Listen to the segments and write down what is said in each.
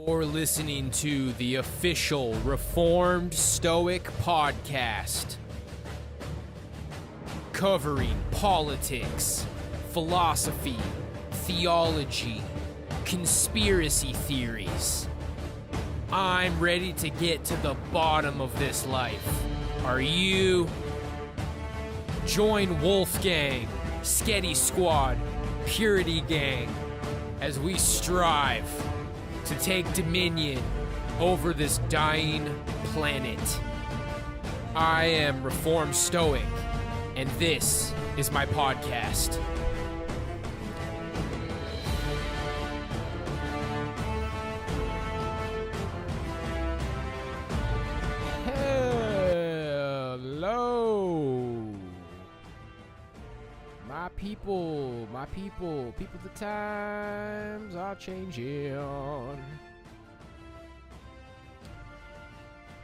You're listening to the official Reformed Stoic podcast, covering politics, philosophy, theology, conspiracy theories. I'm ready to get to the bottom of this life. Are you? Join Wolfgang, Sketty Squad, Purity Gang, as we strive to take dominion over this dying planet. I am Reformed Stoic, and this is my podcast. Hello, my people the times are changing.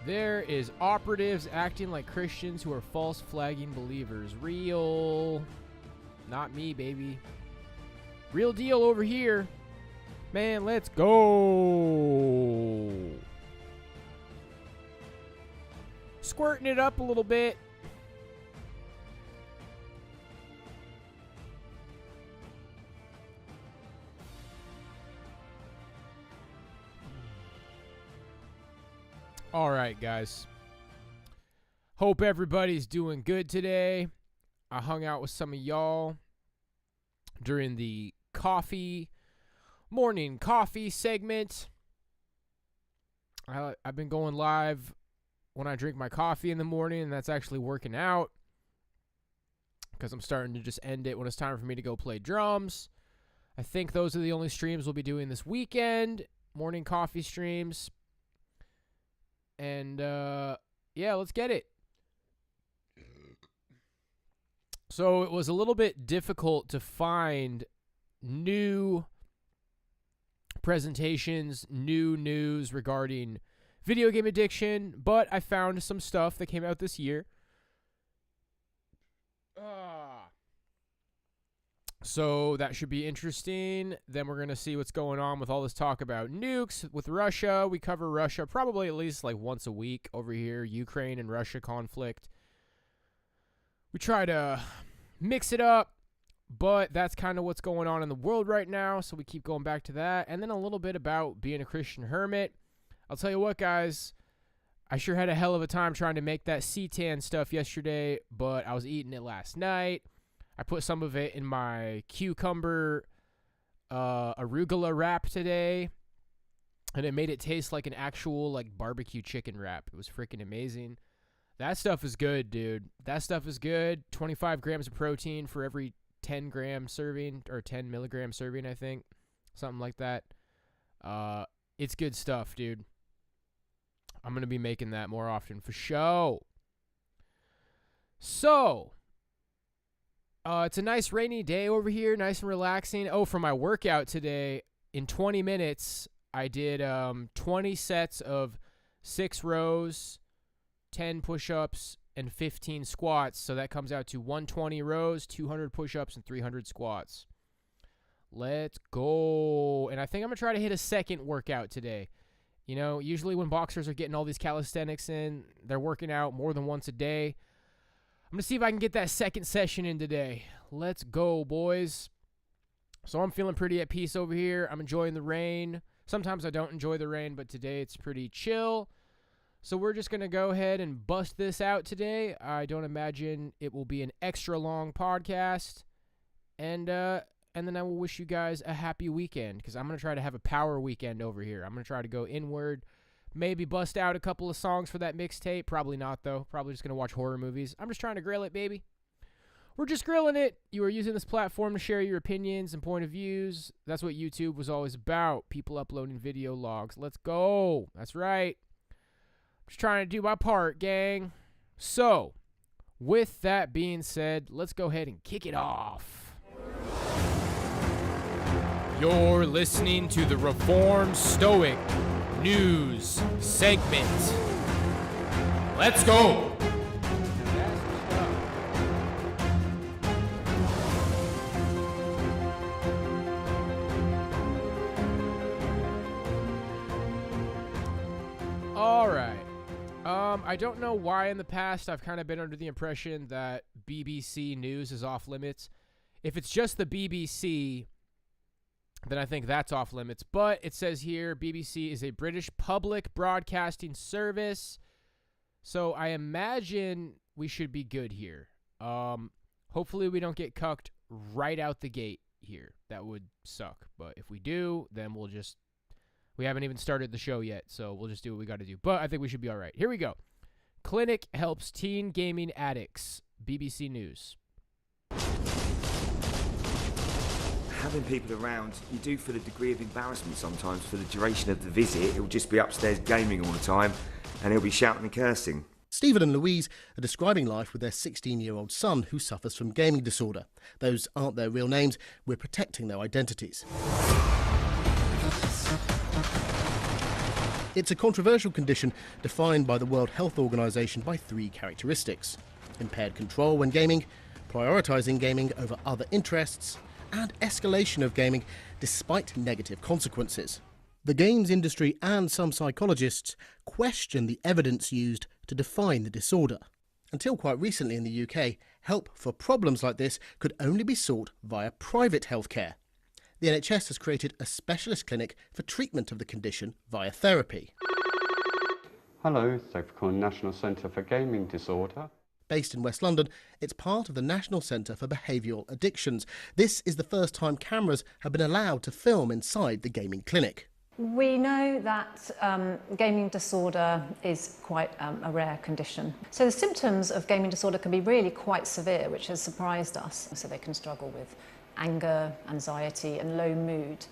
There is operatives acting like Christians who are false flagging believers. Real. Not me, baby. Real deal over here. Man, let's go. Squirting it up a little bit. All right, guys. Hope everybody's doing good today. I hung out with some of y'all during the morning coffee segment. I've been going live when I drink my coffee in the morning, and that's actually working out because I'm starting to just end it when it's time for me to go play drums. I think those are the only streams we'll be doing this weekend, morning coffee streams. And, yeah, let's get it. So it was a little bit difficult to find new presentations, new news regarding video game addiction, but I found some stuff that came out this year. So that should be interesting. Then we're going to see what's going on with all this talk about nukes with Russia. We cover Russia probably at least like once a week over here. Ukraine and Russia conflict. We try to mix it up, but that's kind of what's going on in the world right now. So we keep going back to that. And then a little bit about being a Christian hermit. I'll tell you what, guys. I sure had a hell of a time trying to make that seitan stuff yesterday, but I was eating it last night. I put some of it in my cucumber arugula wrap today, and it made it taste like an actual like barbecue chicken wrap. It was freaking amazing. That stuff is good, dude. That stuff is good. 25 grams of protein for every 10 gram serving, or 10 milligram serving, I think. Something like that. It's good stuff, dude. I'm going to be making that more often for show. So, it's a nice rainy day over here, nice and relaxing. Oh, for my workout today, in 20 minutes, I did 20 sets of 6 rows, 10 push-ups, and 15 squats. So that comes out to 120 rows, 200 push-ups, and 300 squats. Let's go. And I think I'm going to try to hit a second workout today. You know, usually when boxers are getting all these calisthenics in, they're working out more than once a day. I'm going to see if I can get that second session in today. Let's go, boys. So I'm feeling pretty at peace over here. I'm enjoying the rain. Sometimes I don't enjoy the rain, but today it's pretty chill. So we're just going to go ahead and bust this out today. I don't imagine it will be an extra long podcast. And then I will wish you guys a happy weekend, because I'm going to try to have a power weekend over here. I'm going to try to go inward. Maybe bust out a couple of songs for that mixtape. Probably not, though. Probably just going to watch horror movies. I'm just trying to grill it, baby. We're just grilling it. You are using this platform to share your opinions and point of views. That's what YouTube was always about. People uploading video logs. Let's go. That's right. I'm just trying to do my part, gang. So, with that being said, let's go ahead and kick it off. You're listening to the Reformed Stoic News segment. Let's go. I don't know why in the past I've kind of been under the impression that BBC News is off limits. If it's just the BBC, then I think that's off limits. But it says here BBC is a British public broadcasting service. So I imagine we should be good here. Hopefully we don't get cucked right out the gate here. That would suck. But if we do, then we haven't even started the show yet, so we'll just do what we got to do. But I think we should be all right. Here we go. Clinic helps teen gaming addicts. BBC News. Having people around, you do feel a degree of embarrassment sometimes for the duration of the visit. He'll just be upstairs gaming all the time, and he'll be shouting and cursing. Stephen and Louise are describing life with their 16-year-old son who suffers from gaming disorder. Those aren't their real names. We're protecting their identities. It's a controversial condition defined by the World Health Organization by 3 characteristics: impaired control when gaming, prioritising gaming over other interests, and escalation of gaming despite negative consequences. The games industry and some psychologists question the evidence used to define the disorder. Until quite recently in the UK, help for problems like this could only be sought via private healthcare. The NHS has created a specialist clinic for treatment of the condition via therapy. Hello, thank you for calling National Centre for Gaming Disorder. Based in West London, it's part of the National Centre for Behavioural Addictions. This is the first time cameras have been allowed to film inside the gaming clinic. We know that gaming disorder is quite a rare condition. So the symptoms of gaming disorder can be really quite severe, which has surprised us. So they can struggle with anger, anxiety and low mood.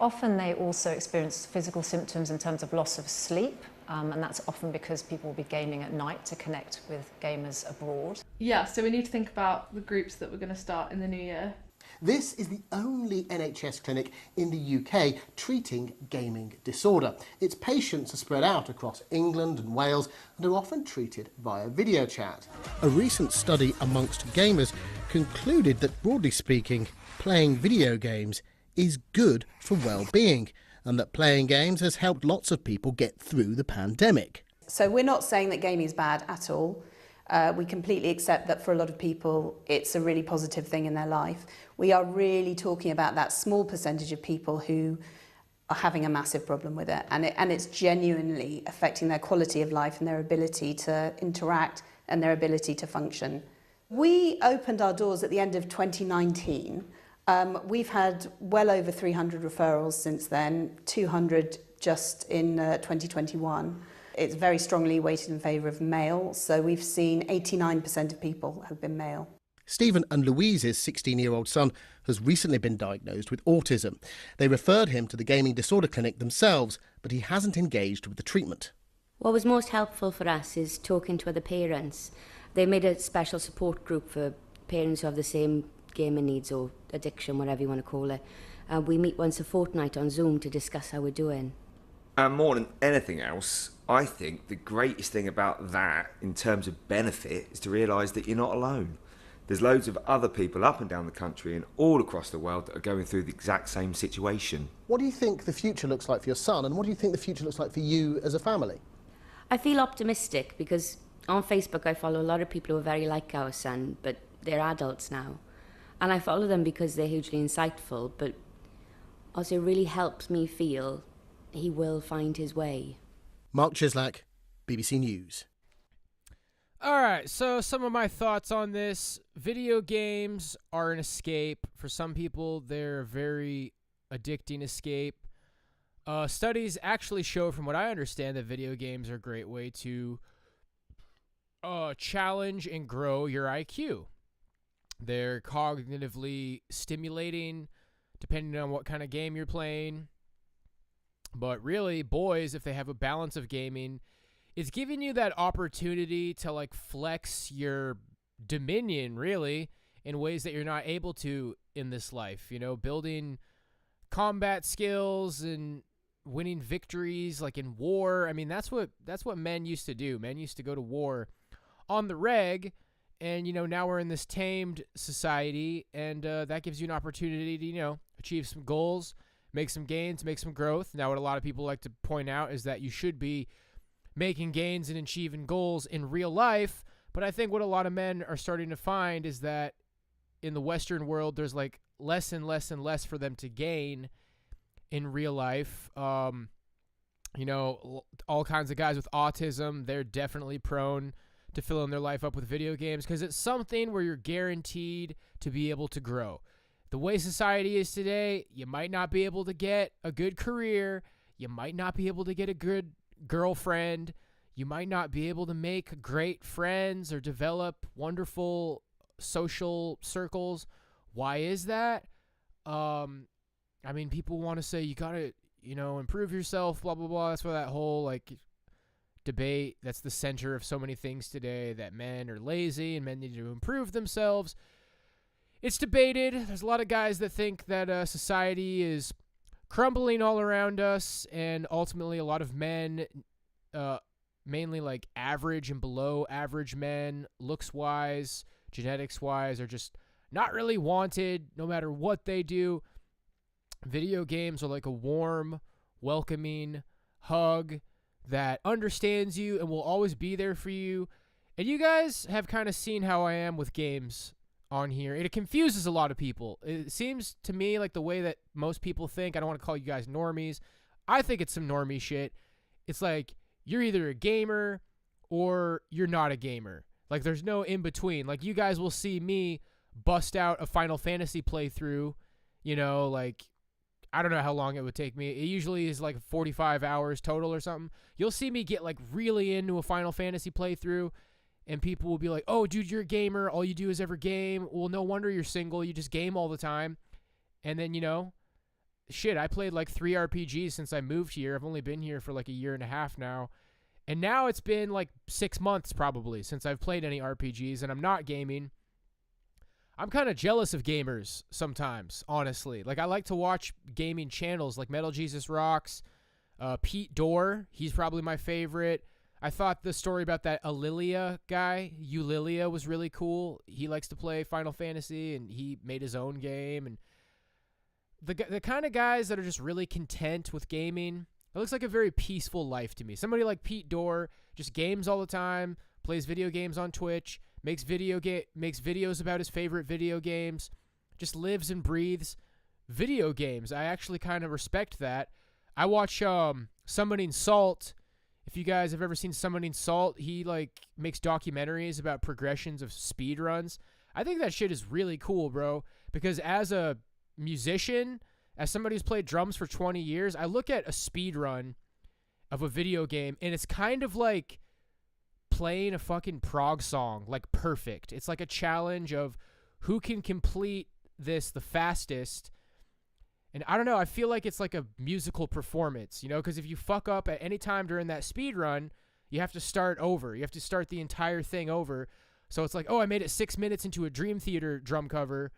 Often they also experience physical symptoms in terms of loss of sleep, and that's often because people will be gaming at night to connect with gamers abroad. Yeah, so we need to think about the groups that we're going to start in the new year. This is the only NHS clinic in the UK treating gaming disorder. Its patients are spread out across England and Wales and are often treated via video chat. A recent study amongst gamers concluded that, broadly speaking, playing video games is good for well-being, and that playing games has helped lots of people get through the pandemic. So we're not saying that gaming is bad at all. We completely accept that for a lot of people it's a really positive thing in their life. We are really talking about that small percentage of people who are having a massive problem with it, and it's genuinely affecting their quality of life and their ability to interact and their ability to function. We opened our doors at the end of 2019. We've had well over 300 referrals since then, 200 just in 2021. It's very strongly weighted in favour of male, so we've seen 89% of people have been male. Stephen and Louise's 16-year-old son has recently been diagnosed with autism. They referred him to the gaming disorder clinic themselves, but he hasn't engaged with the treatment. What was most helpful for us is talking to other parents. They made a special support group for parents who have the same gaming needs or addiction, whatever you want to call it. We meet once a fortnight on Zoom to discuss how we're doing. And more than anything else, I think the greatest thing about that, in terms of benefit, is to realise that you're not alone. There's loads of other people up and down the country and all across the world that are going through the exact same situation. What do you think the future looks like for your son, and what do you think the future looks like for you as a family? I feel optimistic because on Facebook I follow a lot of people who are very like our son, but they're adults now. And I follow them because they're hugely insightful, but also it really helps me feel he will find his way. Mark Chislak, BBC News. All right, so some of my thoughts on this. Video games are an escape. For some people, they're a very addicting escape. Studies actually show, from what I understand, that video games are a great way to challenge and grow your IQ. They're cognitively stimulating, depending on what kind of game you're playing. But really, boys, if they have a balance of gaming, it's giving you that opportunity to like flex your dominion, really, in ways that you're not able to in this life. You know, building combat skills and winning victories, like in war. I mean, that's what men used to do. Men used to go to war on the reg, and you know, now we're in this tamed society, and that gives you an opportunity to achieve some goals, make some gains, make some growth. Now, what a lot of people like to point out is that you should be making gains and achieving goals in real life. But I think what a lot of men are starting to find is that in the Western world, there's like less and less and less for them to gain in real life. You know, all kinds of guys with autism, they're definitely prone to filling their life up with video games because it's something where you're guaranteed to be able to grow. The way society is today, you might not be able to get a good career. You might not be able to get a good girlfriend. You might not be able to make great friends or develop wonderful social circles. Why is that? I mean, people want to say you got to, improve yourself, blah, blah, blah. That's why that whole, like, debate, that's the center of so many things today, that men are lazy and men need to improve themselves. It's debated. There's a lot of guys that think that society is crumbling all around us, and ultimately a lot of men, mainly like average and below average men, looks-wise, genetics-wise, are just not really wanted no matter what they do. Video games are like a warm, welcoming hug that understands you and will always be there for you. And you guys have kind of seen how I am with games on here. It confuses a lot of people. It seems to me like the way that most people think, I don't want to call you guys normies. I think it's some normie shit. It's like you're either a gamer or you're not a gamer. Like there's no in between. Like you guys will see me bust out a Final Fantasy playthrough, like I don't know how long it would take me. It usually is like 45 hours total or something. You'll see me get like really into a Final Fantasy playthrough and people will be like, oh, dude, you're a gamer. All you do is ever game. Well, no wonder you're single. You just game all the time. And then, shit, I played like 3 RPGs since I moved here. I've only been here for like a year and a half now. And now it's been like 6 months probably since I've played any RPGs and I'm not gaming. I'm kind of jealous of gamers sometimes, honestly. Like, I like to watch gaming channels like Metal Jesus Rocks, Pete Dorr. He's probably my favorite. I thought the story about that Aulilia guy, Eulilia, was really cool. He likes to play Final Fantasy, and he made his own game. And the kind of guys that are just really content with gaming, it looks like a very peaceful life to me. Somebody like Pete Dorr just games all the time, plays video games on Twitch, makes videos about his favorite video games, just lives and breathes video games. I actually kind of respect that. I watch Summoning Salt. If you guys have ever seen Summoning Salt, he makes documentaries about progressions of speed runs. I think that shit is really cool, bro, because as a musician, as somebody who's played drums for 20 years, I look at a speed run of a video game and it's kind of like playing a fucking prog song, like perfect. It's like a challenge of who can complete this the fastest. And I don't know, I feel like it's like a musical performance, because if you fuck up at any time during that speed run, you have to start over. You have to start the entire thing over. So it's like, oh, I made it 6 minutes into a Dream Theater drum cover,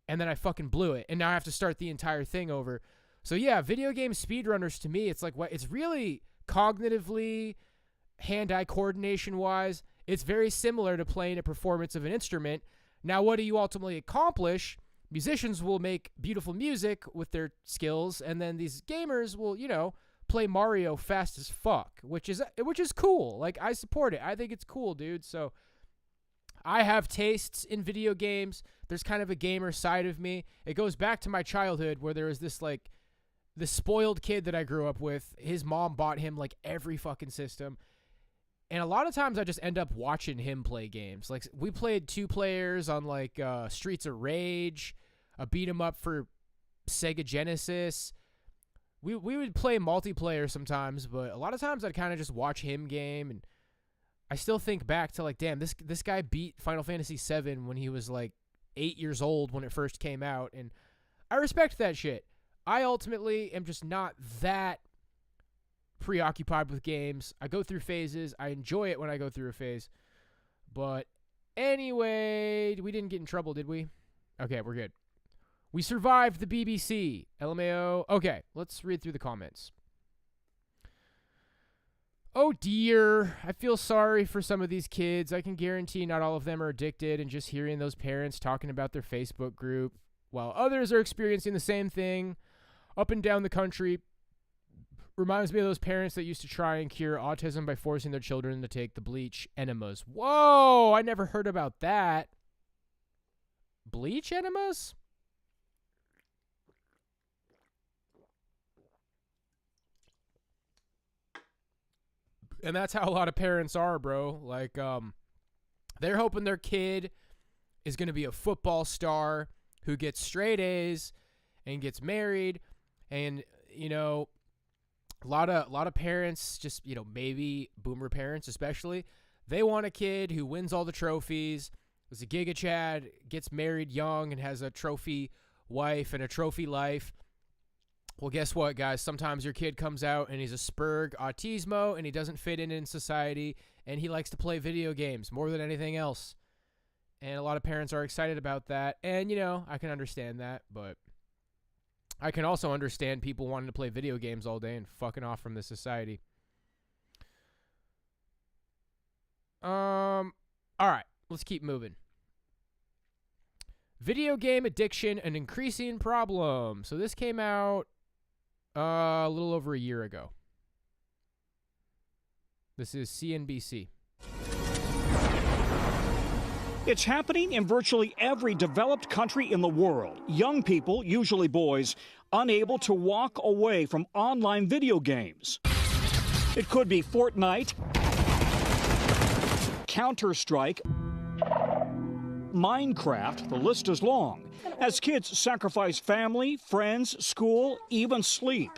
and then I fucking blew it. And now I have to start the entire thing over. So yeah, video game speedrunners to me, it's like it's really cognitively, hand-eye coordination-wise, it's very similar to playing a performance of an instrument. Now, what do you ultimately accomplish? Musicians will make beautiful music with their skills, and then these gamers will, play Mario fast as fuck, which is cool. Like, I support it. I think it's cool, dude. So I have tastes in video games. There's kind of a gamer side of me. It goes back to my childhood where there was this spoiled kid that I grew up with. His mom bought him every fucking system. And a lot of times I just end up watching him play games. Like, we played 2 players on Streets of Rage, a beat 'em up for Sega Genesis. We would play multiplayer sometimes, but a lot of times I'd kind of just watch him game. And I still think back to damn, this guy beat Final Fantasy VII when he was 8 years old when it first came out. And I respect that shit. I ultimately am just not that preoccupied with games. I go through phases. I enjoy it when I go through a phase. But anyway, we didn't get in trouble, did we? Okay, we're good. We survived the BBC. LMAO. Okay, let's read through the comments. Oh dear, I feel sorry for some of these kids. I can guarantee not all of them are addicted, and just hearing those parents talking about their Facebook group, while others are experiencing the same thing up and down the country, Reminds me of those parents that used to try and cure autism by forcing their children to take the bleach enemas. Whoa, I never heard about that. Bleach enemas? And that's how a lot of parents are, bro. Like, they're hoping their kid is going to be a football star who gets straight A's and gets married. And, you know, a lot of parents, just, you know, maybe boomer parents especially, they want a kid who wins all the trophies, is a Giga Chad, gets married young and has a trophy wife and a trophy life. Well, guess what, guys? Sometimes your kid comes out and he's a Spurg autismo and he doesn't fit in society and he likes to play video games more than anything else. And a lot of parents are excited about that. And, you know, I can understand that, but I can also understand people wanting to play video games all day and fucking off from the society. All right, let's keep moving. Video game addiction, an increasing problem. So this came out a little over a year ago. This is CNBC. It's happening in virtually every developed country in the world. Young people, usually boys, unable to walk away from online video games. It could be Fortnite, Counter-Strike, Minecraft, the list is long, as kids sacrifice family, friends, school, even sleep.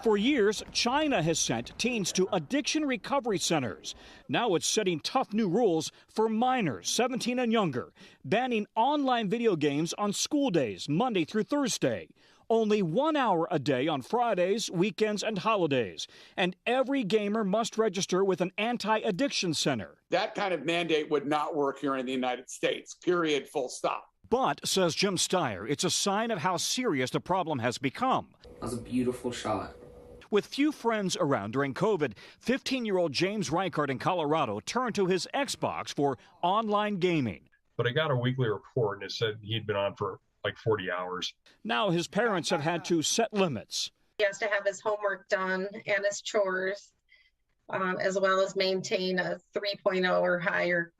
For years, China has sent teens to addiction recovery centers. Now it's setting tough new rules for minors 17 and younger, banning online video games on school days, Monday through Thursday. Only 1 hour a day on Fridays, weekends, and holidays. And every gamer must register with an anti-addiction center. That kind of mandate would not work here in the United States, period, full stop. But, says Jim Steyer, it's a sign of how serious the problem has become. That was a beautiful shot. With few friends around during COVID, 15-year-old James Reichert in Colorado turned to his Xbox for online gaming. But I got a weekly report and it said he'd been on for like 40 hours. Now his parents have had to set limits. He has to have his homework done and his chores, as well as maintain a 3.0 or higher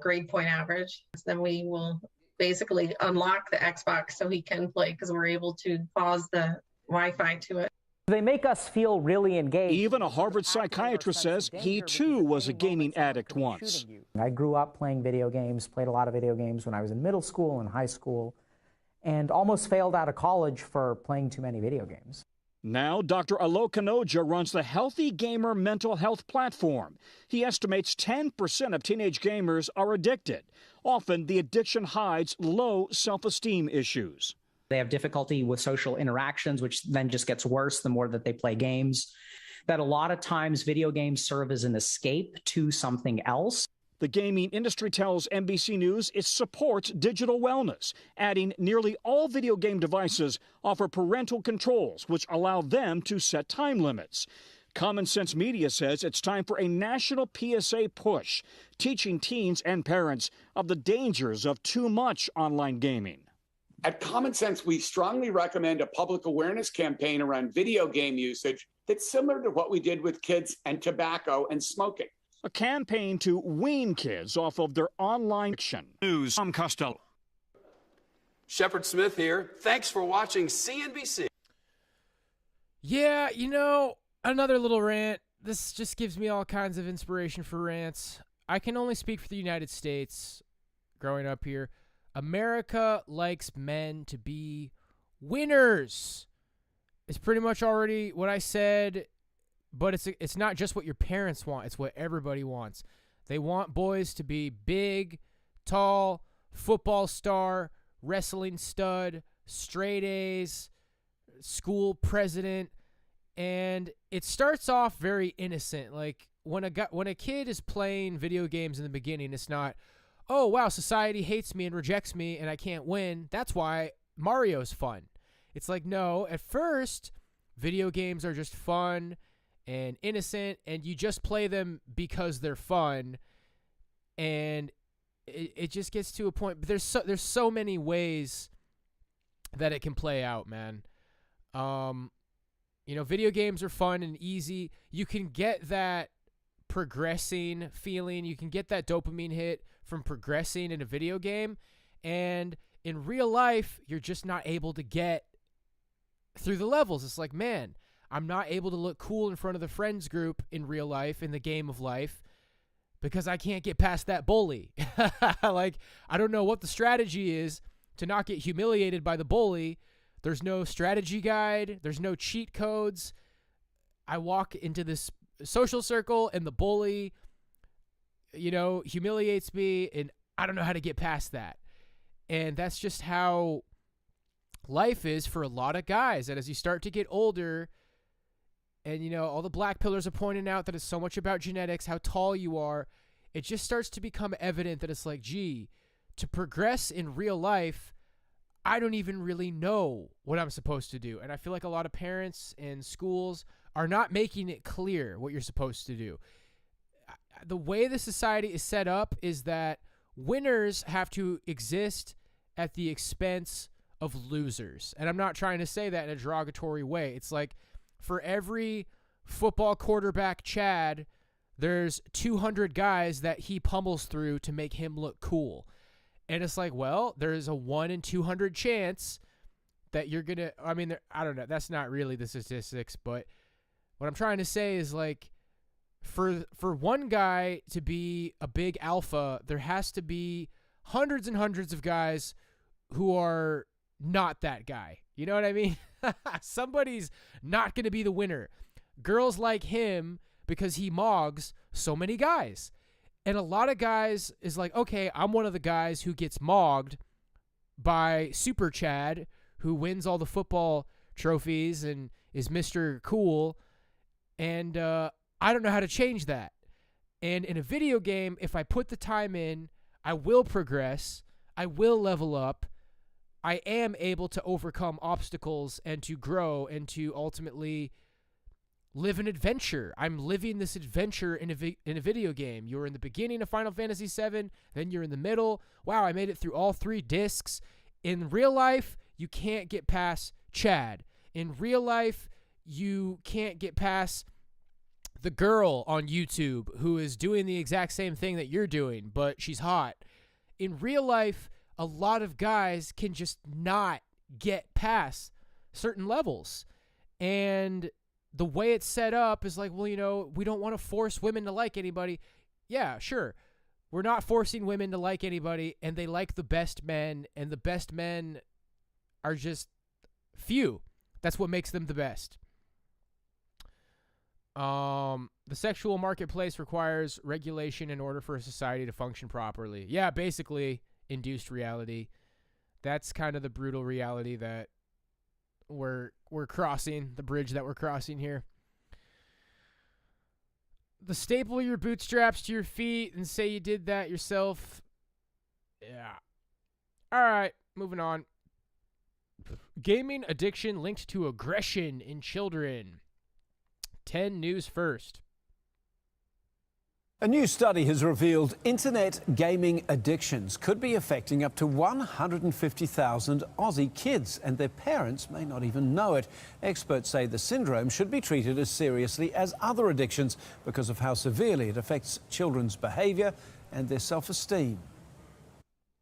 grade point average. Then we will basically unlock the Xbox so he can play because we're able to pause the Wi-Fi to it. They make us feel really engaged. Even a Harvard psychiatrist says he too was a gaming addict once. I grew up playing video games, played a lot of video games when I was in middle school and high school, and almost failed out of college for playing too many video games. Now, Dr. Alok Kanoja runs the Healthy Gamer Mental Health Platform. He estimates 10% of teenage gamers are addicted. Often, the addiction hides low self-esteem issues. They have difficulty with social interactions, which then just gets worse the more that they play games. That a lot of times video games serve as an escape to something else. The gaming industry tells NBC News it supports digital wellness, adding nearly all video game devices offer parental controls, which allow them to set time limits. Common Sense Media says it's time for a national PSA push, teaching teens and parents of the dangers of too much online gaming. At Common Sense, we strongly recommend a public awareness campaign around video game usage that's similar to what we did with kids and tobacco and smoking. A campaign to wean kids off of their online addiction. News, I'm Costello. Shepard Smith here. Thanks for watching CNBC. Yeah, you know, another little rant. This just gives me all kinds of inspiration for rants. I can only speak for the United States growing up here. America likes men to be winners. It's pretty much already what I said, but it's not just what your parents want. It's what everybody wants. They want boys to be big, tall, football star, wrestling stud, straight A's, school president, and it starts off very innocent. Like when a kid is playing video games in the beginning, it's not, oh, wow, society hates me and rejects me and I can't win. That's why Mario's fun. It's like, no, at first, video games are just fun and innocent, and you just play them because they're fun, and it just gets to a point. But there's so many ways that it can play out, man. You know, video games are fun and easy. You can get that progressing feeling. You can get that dopamine hit from progressing in a video game. And in real life, you're just not able to get through the levels. It's like, man, I'm not able to look cool in front of the friends group in real life, in the game of life, because I can't get past that bully. Like, I don't know what the strategy is to not get humiliated by the bully. There's no strategy guide. There's no cheat codes. I walk into this social circle and the bully, you know, humiliates me, and I don't know how to get past that. And that's just how life is for a lot of guys. And as you start to get older, and, you know, all the black pillars are pointing out that it's so much about genetics, how tall you are, it just starts to become evident that it's like, gee, to progress in real life, I don't even really know what I'm supposed to do. And I feel like a lot of parents and schools are not making it clear what you're supposed to do. The way the society is set up is that winners have to exist at the expense of losers. And I'm not trying to say that in a derogatory way. It's like, for every football quarterback Chad, there's 200 guys that he pummels through to make him look cool. And it's like, well, there's a 1 in 200 chance that you're going to, I mean, I don't know. That's not really the statistics, but what I'm trying to say is, like, for one guy to be a big alpha, there has to be hundreds and hundreds of guys who are not that guy. You know what I mean? Somebody's not going to be the winner. Girls like him because he mogs so many guys. And a lot of guys is like, okay, I'm one of the guys who gets mogged by Super Chad, who wins all the football trophies and is Mr. Cool. And I don't know how to change that. And in a video game, if I put the time in, I will progress. I will level up. I am able to overcome obstacles and to grow and to ultimately live an adventure. I'm living this adventure in a video game. You're in the beginning of Final Fantasy VII, then you're in the middle. Wow, I made it through all 3 discs. In real life, you can't get past Chad. In real life, you can't get past the girl on YouTube who is doing the exact same thing that you're doing, but she's hot. In real life, a lot of guys can just not get past certain levels. And the way it's set up is like, well, you know, we don't want to force women to like anybody. Yeah, sure. We're not forcing women to like anybody, and they like the best men, and the best men are just few. That's what makes them the best. The sexual marketplace requires regulation in order for a society to function properly. Yeah, basically induced reality. That's kind of the brutal reality that we're crossing, the bridge that we're crossing here. The staple your bootstraps to your feet and say you did that yourself. Yeah. All right, moving on. Gaming addiction linked to aggression in children. 10 news first. A new study has revealed internet gaming addictions could be affecting up to 150,000 Aussie kids, and their parents may not even know it. Experts say the syndrome should be treated as seriously as other addictions because of how severely it affects children's behaviour and their self-esteem.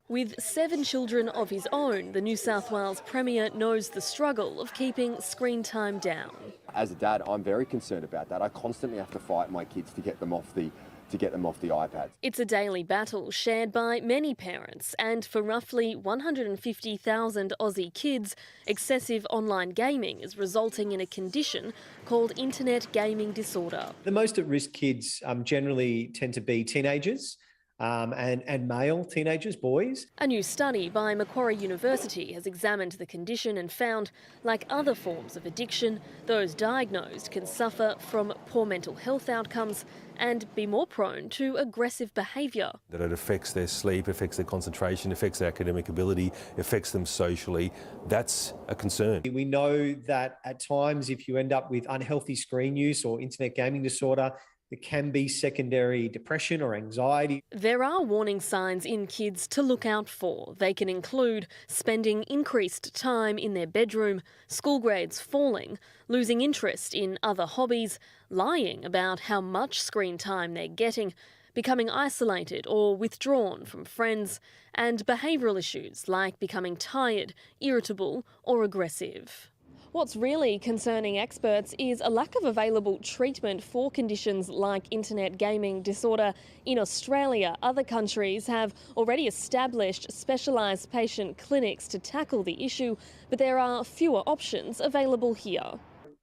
With 7 children of his own, the New South Wales Premier knows the struggle of keeping screen time down. As a dad, I'm very concerned about that. I constantly have to fight my kids to get them off the iPads. It's a daily battle shared by many parents, and for roughly 150,000 Aussie kids, excessive online gaming is resulting in a condition called internet gaming disorder. The most at-risk kids generally tend to be teenagers. And male teenagers, boys. A new study by Macquarie University has examined the condition and found, like other forms of addiction, those diagnosed can suffer from poor mental health outcomes and be more prone to aggressive behaviour. That it affects their sleep, affects their concentration, affects their academic ability, affects them socially. That's a concern. We know that at times if you end up with unhealthy screen use or internet gaming disorder, There can be secondary depression or anxiety. There are warning signs in kids to look out for. They can include spending increased time in their bedroom, school grades falling, losing interest in other hobbies, lying about how much screen time they're getting, becoming isolated or withdrawn from friends, and behavioural issues like becoming tired, irritable or aggressive. What's really concerning experts is a lack of available treatment for conditions like internet gaming disorder. In Australia, other countries have already established specialised patient clinics to tackle the issue, but there are fewer options available here.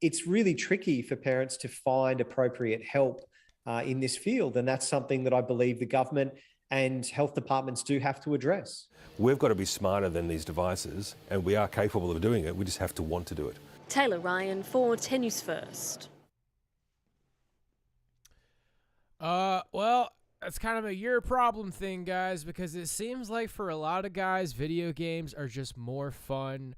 It's really tricky for parents to find appropriate help in this field, and that's something that I believe the government and health departments do have to address. We've got to be smarter than these devices, and we are capable of doing it. We just have to want to do it. Taylor Ryan for 10 News First. Well, that's kind of a your problem thing, guys, because it seems like for a lot of guys, video games are just more fun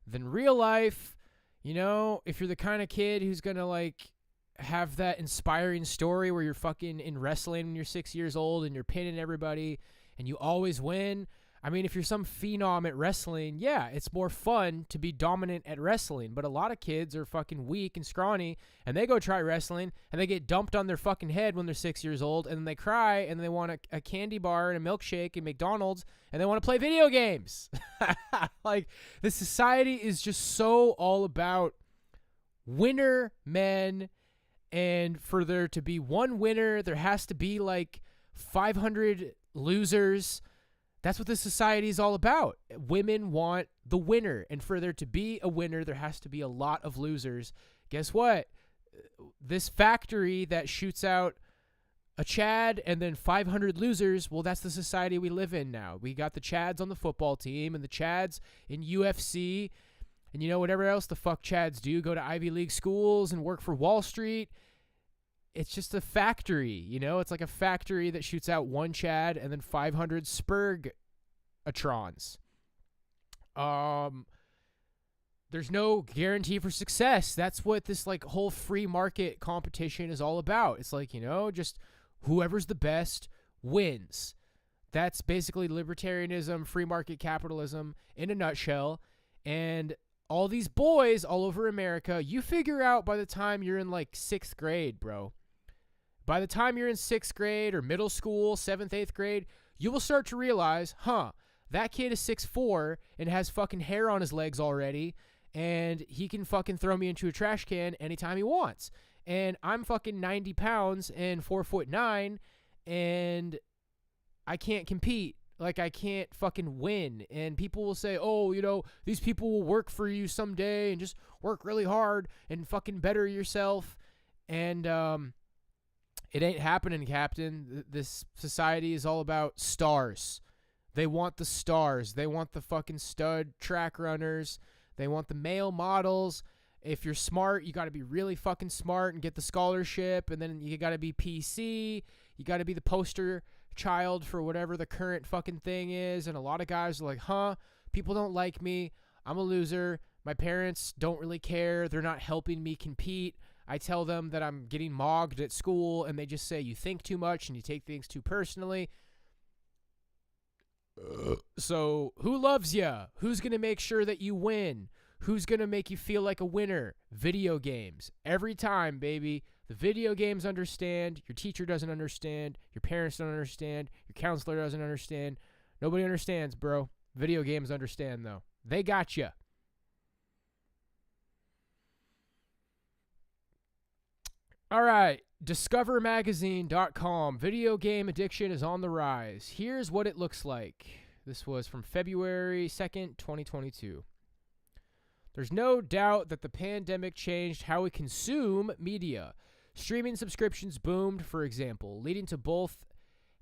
than real life. You know, if you're the kind of kid who's going to, like, have that inspiring story where you're fucking in wrestling when you're 6 years old and you're pinning everybody and you always win. I mean, if you're some phenom at wrestling, yeah, it's more fun to be dominant at wrestling. But a lot of kids are fucking weak and scrawny, and they go try wrestling, and they get dumped on their fucking head when they're 6 years old, and then they cry, and they want a candy bar and a milkshake and McDonald's, and they want to play video games. Like, the society is just so all about winner men, and for there to be one winner, there has to be, like, 500 losers. That's what this society is all about. Women want the winner. And for there to be a winner, there has to be a lot of losers. Guess what? This factory that shoots out a Chad and then 500 losers, well, that's the society we live in now. We got the Chads on the football team and the Chads in UFC. And you know, whatever else the fuck Chads do, go to Ivy League schools and work for Wall Street. It's just a factory, you know? It's like a factory that shoots out one Chad and then 500 Spurgatrons. There's no guarantee for success. That's what this, like, whole free market competition is all about. It's like, you know, just whoever's the best wins. That's basically libertarianism, free market capitalism in a nutshell. And all these boys all over America, you figure out by the time you're in, like, 6th grade, bro. By the time you're in 6th grade or middle school, 7th, 8th grade, you will start to realize, that kid is 6'4" and has fucking hair on his legs already, and he can fucking throw me into a trash can anytime he wants. And I'm fucking 90 pounds and 4'9", and I can't compete. Like, I can't fucking win. And people will say, oh, you know, these people will work for you someday and just work really hard and fucking better yourself. And, it ain't happening, Captain. This society is all about stars. They want the stars. They want the fucking stud track runners. They want the male models. If you're smart, you got to be really fucking smart and get the scholarship. And then you got to be PC. You got to be the poster child for whatever the current fucking thing is. And a lot of guys are like, people don't like me. I'm a loser. My parents don't really care. They're not helping me compete. I tell them that I'm getting mogged at school, and they just say, you think too much and you take things too personally. So who loves ya? Who's going to make sure that you win? Who's going to make you feel like a winner? Video games. Every time, baby. The video games understand. Your teacher doesn't understand. Your parents don't understand. Your counselor doesn't understand. Nobody understands, bro. Video games understand, though. They got ya. All right, discovermagazine.com. Video game addiction is on the rise. Here's what it looks like. This was from February 2nd, 2022. There's no doubt that the pandemic changed how we consume media. Streaming subscriptions boomed, for example, leading to both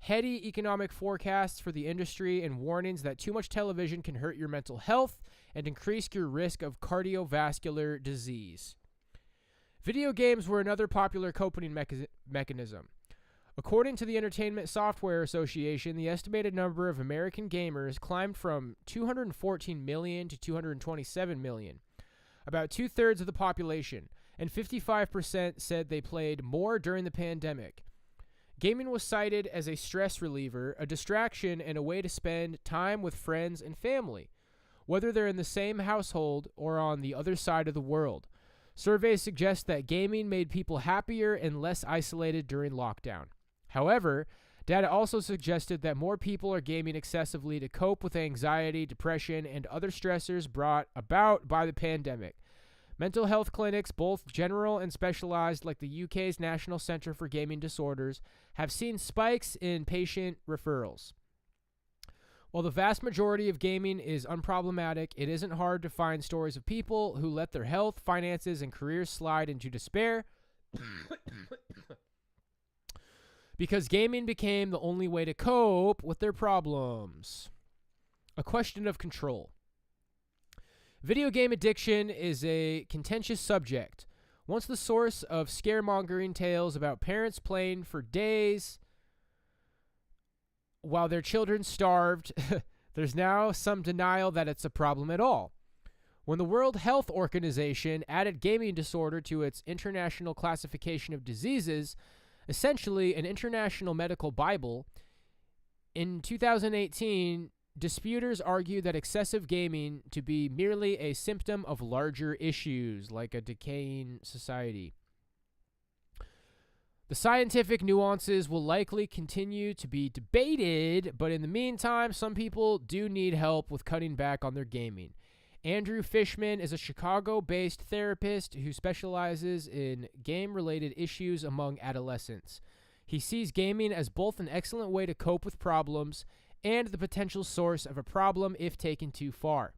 heady economic forecasts for the industry and warnings that too much television can hurt your mental health and increase your risk of cardiovascular disease. Video games were another popular coping mechanism. According to the Entertainment Software Association, the estimated number of American gamers climbed from 214 million to 227 million, about 2/3 of the population, and 55% said they played more during the pandemic. Gaming was cited as a stress reliever, a distraction, and a way to spend time with friends and family, whether they're in the same household or on the other side of the world. Surveys suggest that gaming made people happier and less isolated during lockdown. However, data also suggested that more people are gaming excessively to cope with anxiety, depression, and other stressors brought about by the pandemic. Mental health clinics, both general and specialized, like the UK's National Centre for Gaming Disorders, have seen spikes in patient referrals. While the vast majority of gaming is unproblematic, it isn't hard to find stories of people who let their health, finances, and careers slide into despair because gaming became the only way to cope with their problems. A question of control. Video game addiction is a contentious subject. Once the source of scaremongering tales about parents playing for days while their children starved, there's now some denial that it's a problem at all. When the World Health Organization added gaming disorder to its international classification of diseases, essentially an international medical Bible, in 2018, disputers argued that excessive gaming to be merely a symptom of larger issues, like a decaying society. The scientific nuances will likely continue to be debated, but in the meantime, some people do need help with cutting back on their gaming. Andrew Fishman is a Chicago-based therapist who specializes in game-related issues among adolescents. He sees gaming as both an excellent way to cope with problems and the potential source of a problem if taken too far.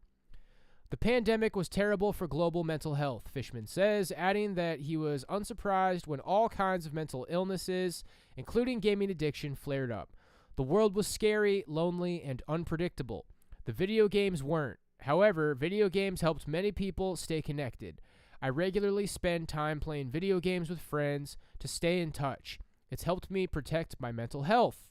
The pandemic was terrible for global mental health, Fishman says, adding that he was unsurprised when all kinds of mental illnesses, including gaming addiction, flared up. The world was scary, lonely, and unpredictable. The video games weren't. However, video games helped many people stay connected. I regularly spend time playing video games with friends to stay in touch. It's helped me protect my mental health.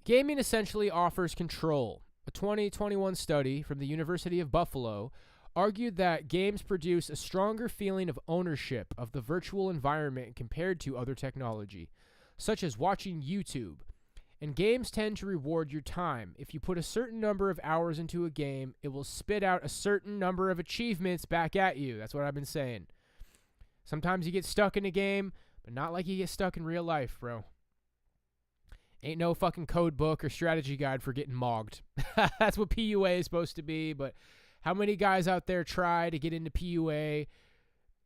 Gaming essentially offers control. A 2021 study from the University of Buffalo argued that games produce a stronger feeling of ownership of the virtual environment compared to other technology, such as watching YouTube. And games tend to reward your time. If you put a certain number of hours into a game, it will spit out a certain number of achievements back at you. That's what I've been saying. Sometimes you get stuck in a game, but not like you get stuck in real life, bro. Ain't no fucking code book or strategy guide for getting mogged. That's what PUA is supposed to be, but how many guys out there try to get into PUA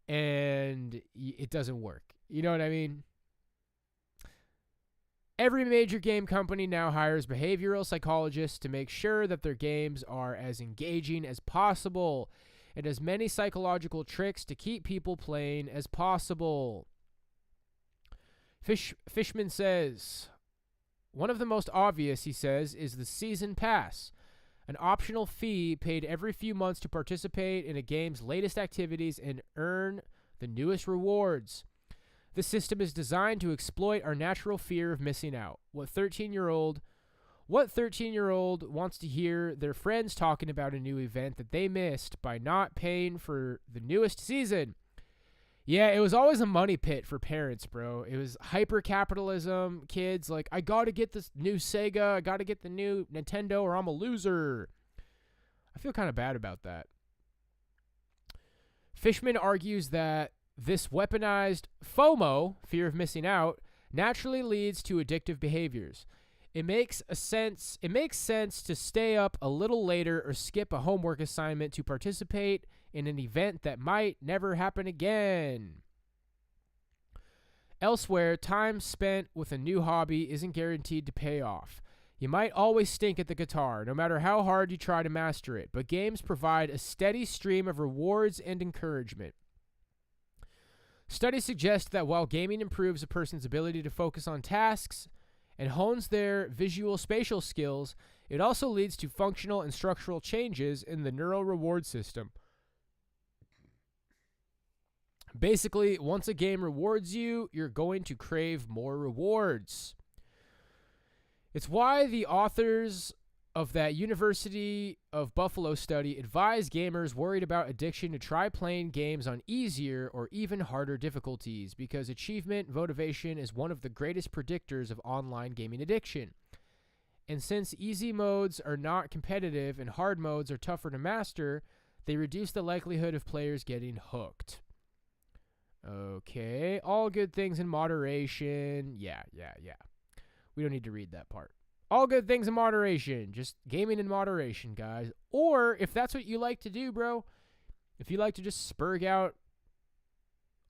and it doesn't work? You know what I mean? Every major game company now hires behavioral psychologists to make sure that their games are as engaging as possible and as many psychological tricks to keep people playing as possible. Fishman says, one of the most obvious, he says, is the season pass, an optional fee paid every few months to participate in a game's latest activities and earn the newest rewards. This system is designed to exploit our natural fear of missing out. What 13-year-old wants to hear their friends talking about a new event that they missed by not paying for the newest season? Yeah, it was always a money pit for parents, bro. It was hyper-capitalism. Kids, like, I gotta get this new Sega, I gotta get the new Nintendo, or I'm a loser. I feel kind of bad about that. Fishman argues that this weaponized FOMO, fear of missing out, naturally leads to addictive behaviors. It makes sense to stay up a little later or skip a homework assignment to participate in an event that might never happen again. Elsewhere, time spent with a new hobby isn't guaranteed to pay off. You might always stink at the guitar, no matter how hard you try to master it, but games provide a steady stream of rewards and encouragement. Studies suggest that while gaming improves a person's ability to focus on tasks and hones their visual spatial skills, it also leads to functional and structural changes in the neural reward system. Basically, once a game rewards you, you're going to crave more rewards. It's why the authors of that University of Buffalo study advised gamers worried about addiction to try playing games on easier or even harder difficulties because achievement motivation is one of the greatest predictors of online gaming addiction. And since easy modes are not competitive and hard modes are tougher to master, they reduce the likelihood of players getting hooked. Okay, all good things in moderation. Yeah. We don't need to read that part. All good things in moderation. Just gaming in moderation, guys. Or if that's what you like to do, bro, if you like to just spurg out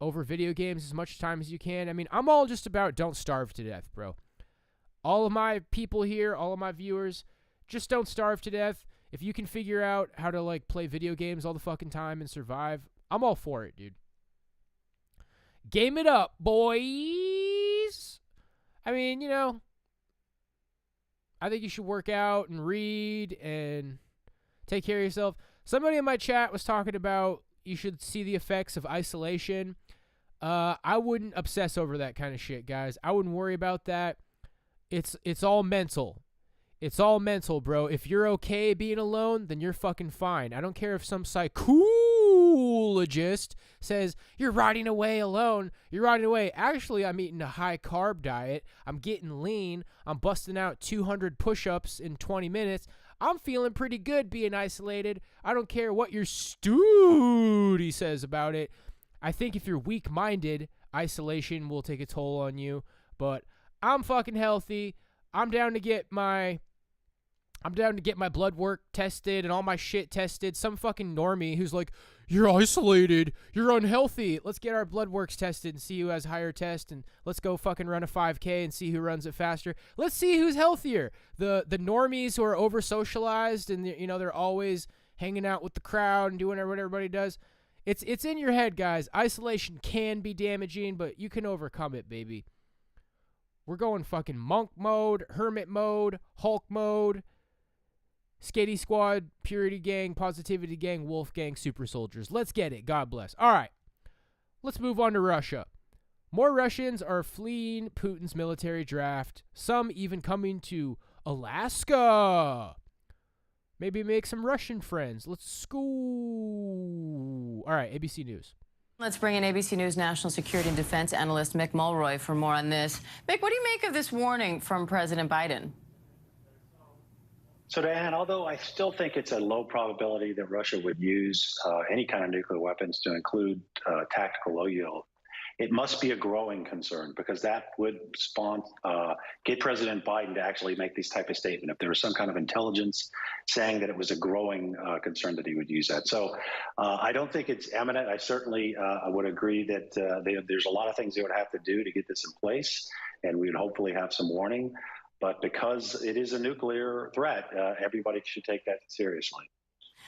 over video games as much time as you can, I mean, I'm all just about don't starve to death, bro. All of my people here, all of my viewers, just don't starve to death. If you can figure out how to, like, play video games all the fucking time and survive, I'm all for it, dude. Game it up, boys. I mean, you know, I think you should work out and read and take care of yourself. Somebody in my chat was talking about you should see the effects of isolation. I wouldn't obsess over that kind of shit, guys. I wouldn't worry about that. It's all mental. It's all mental, bro. If you're okay being alone, then you're fucking fine. I don't care if some psychologist says you're rotting away alone. You're rotting away. Actually, I'm eating a high-carb diet. I'm getting lean. I'm busting out 200 push-ups in 20 minutes. I'm feeling pretty good being isolated. I don't care what your stooty says about it. I think if you're weak-minded, isolation will take a toll on you. But I'm fucking healthy. I'm down to get my blood work tested and all my shit tested. Some fucking normie who's like, you're isolated, you're unhealthy. Let's get our blood works tested and see who has higher test, and let's go fucking run a 5K and see who runs it faster. Let's see who's healthier. The normies who are over socialized and they're always hanging out with the crowd and doing what everybody does. It's in your head, guys. Isolation can be damaging, but you can overcome it, baby. We're going fucking monk mode, hermit mode, Hulk mode, Skitty Squad, Purity Gang, Positivity Gang, Wolf Gang, Super Soldiers. Let's get it. God bless. All right. Let's move on to Russia. More Russians are fleeing Putin's military draft, some even coming to Alaska. Maybe make some Russian friends. Let's go. All right, ABC News. Let's bring in ABC News national security and defense analyst Mick Mulroy for more on this. Mick, what do you make of this warning from President Biden? So, Diane, although I still think it's a low probability that Russia would use any kind of nuclear weapons to include tactical low yield, it must be a growing concern because that would get President Biden to actually make this type of statement. If there was some kind of intelligence saying that it was a growing concern that he would use that. So I don't think it's imminent. I certainly would agree that there's a lot of things they would have to do to get this in place, and we would hopefully have some warning. But because it is a nuclear threat, everybody should take that seriously.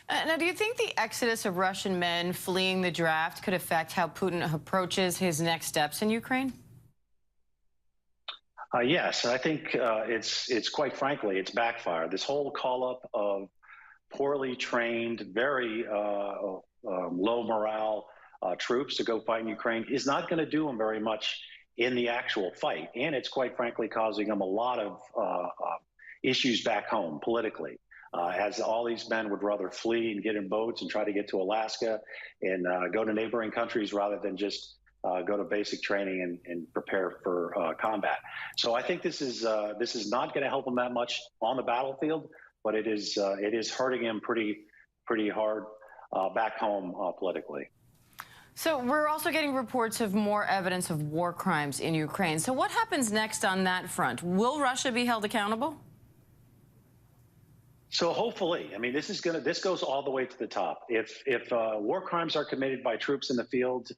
Now, do you think the exodus of Russian men fleeing the draft could affect how Putin approaches his next steps in Ukraine? Yes, I think it's quite frankly, it's backfired. This whole call-up of poorly trained, very low morale troops to go fight in Ukraine is not going to do them very much in the actual fight. And it's quite frankly causing them a lot of issues back home politically. As all these men would rather flee and get in boats and try to get to Alaska and go to neighboring countries rather than just go to basic training and prepare for combat. So I think this is not going to help him that much on the battlefield, but it is hurting him pretty hard back home politically. So we're also getting reports of more evidence of war crimes in Ukraine. So what happens next on that front? Will Russia be held accountable? So hopefully, I mean, this goes all the way to the top. If war crimes are committed by troops in the field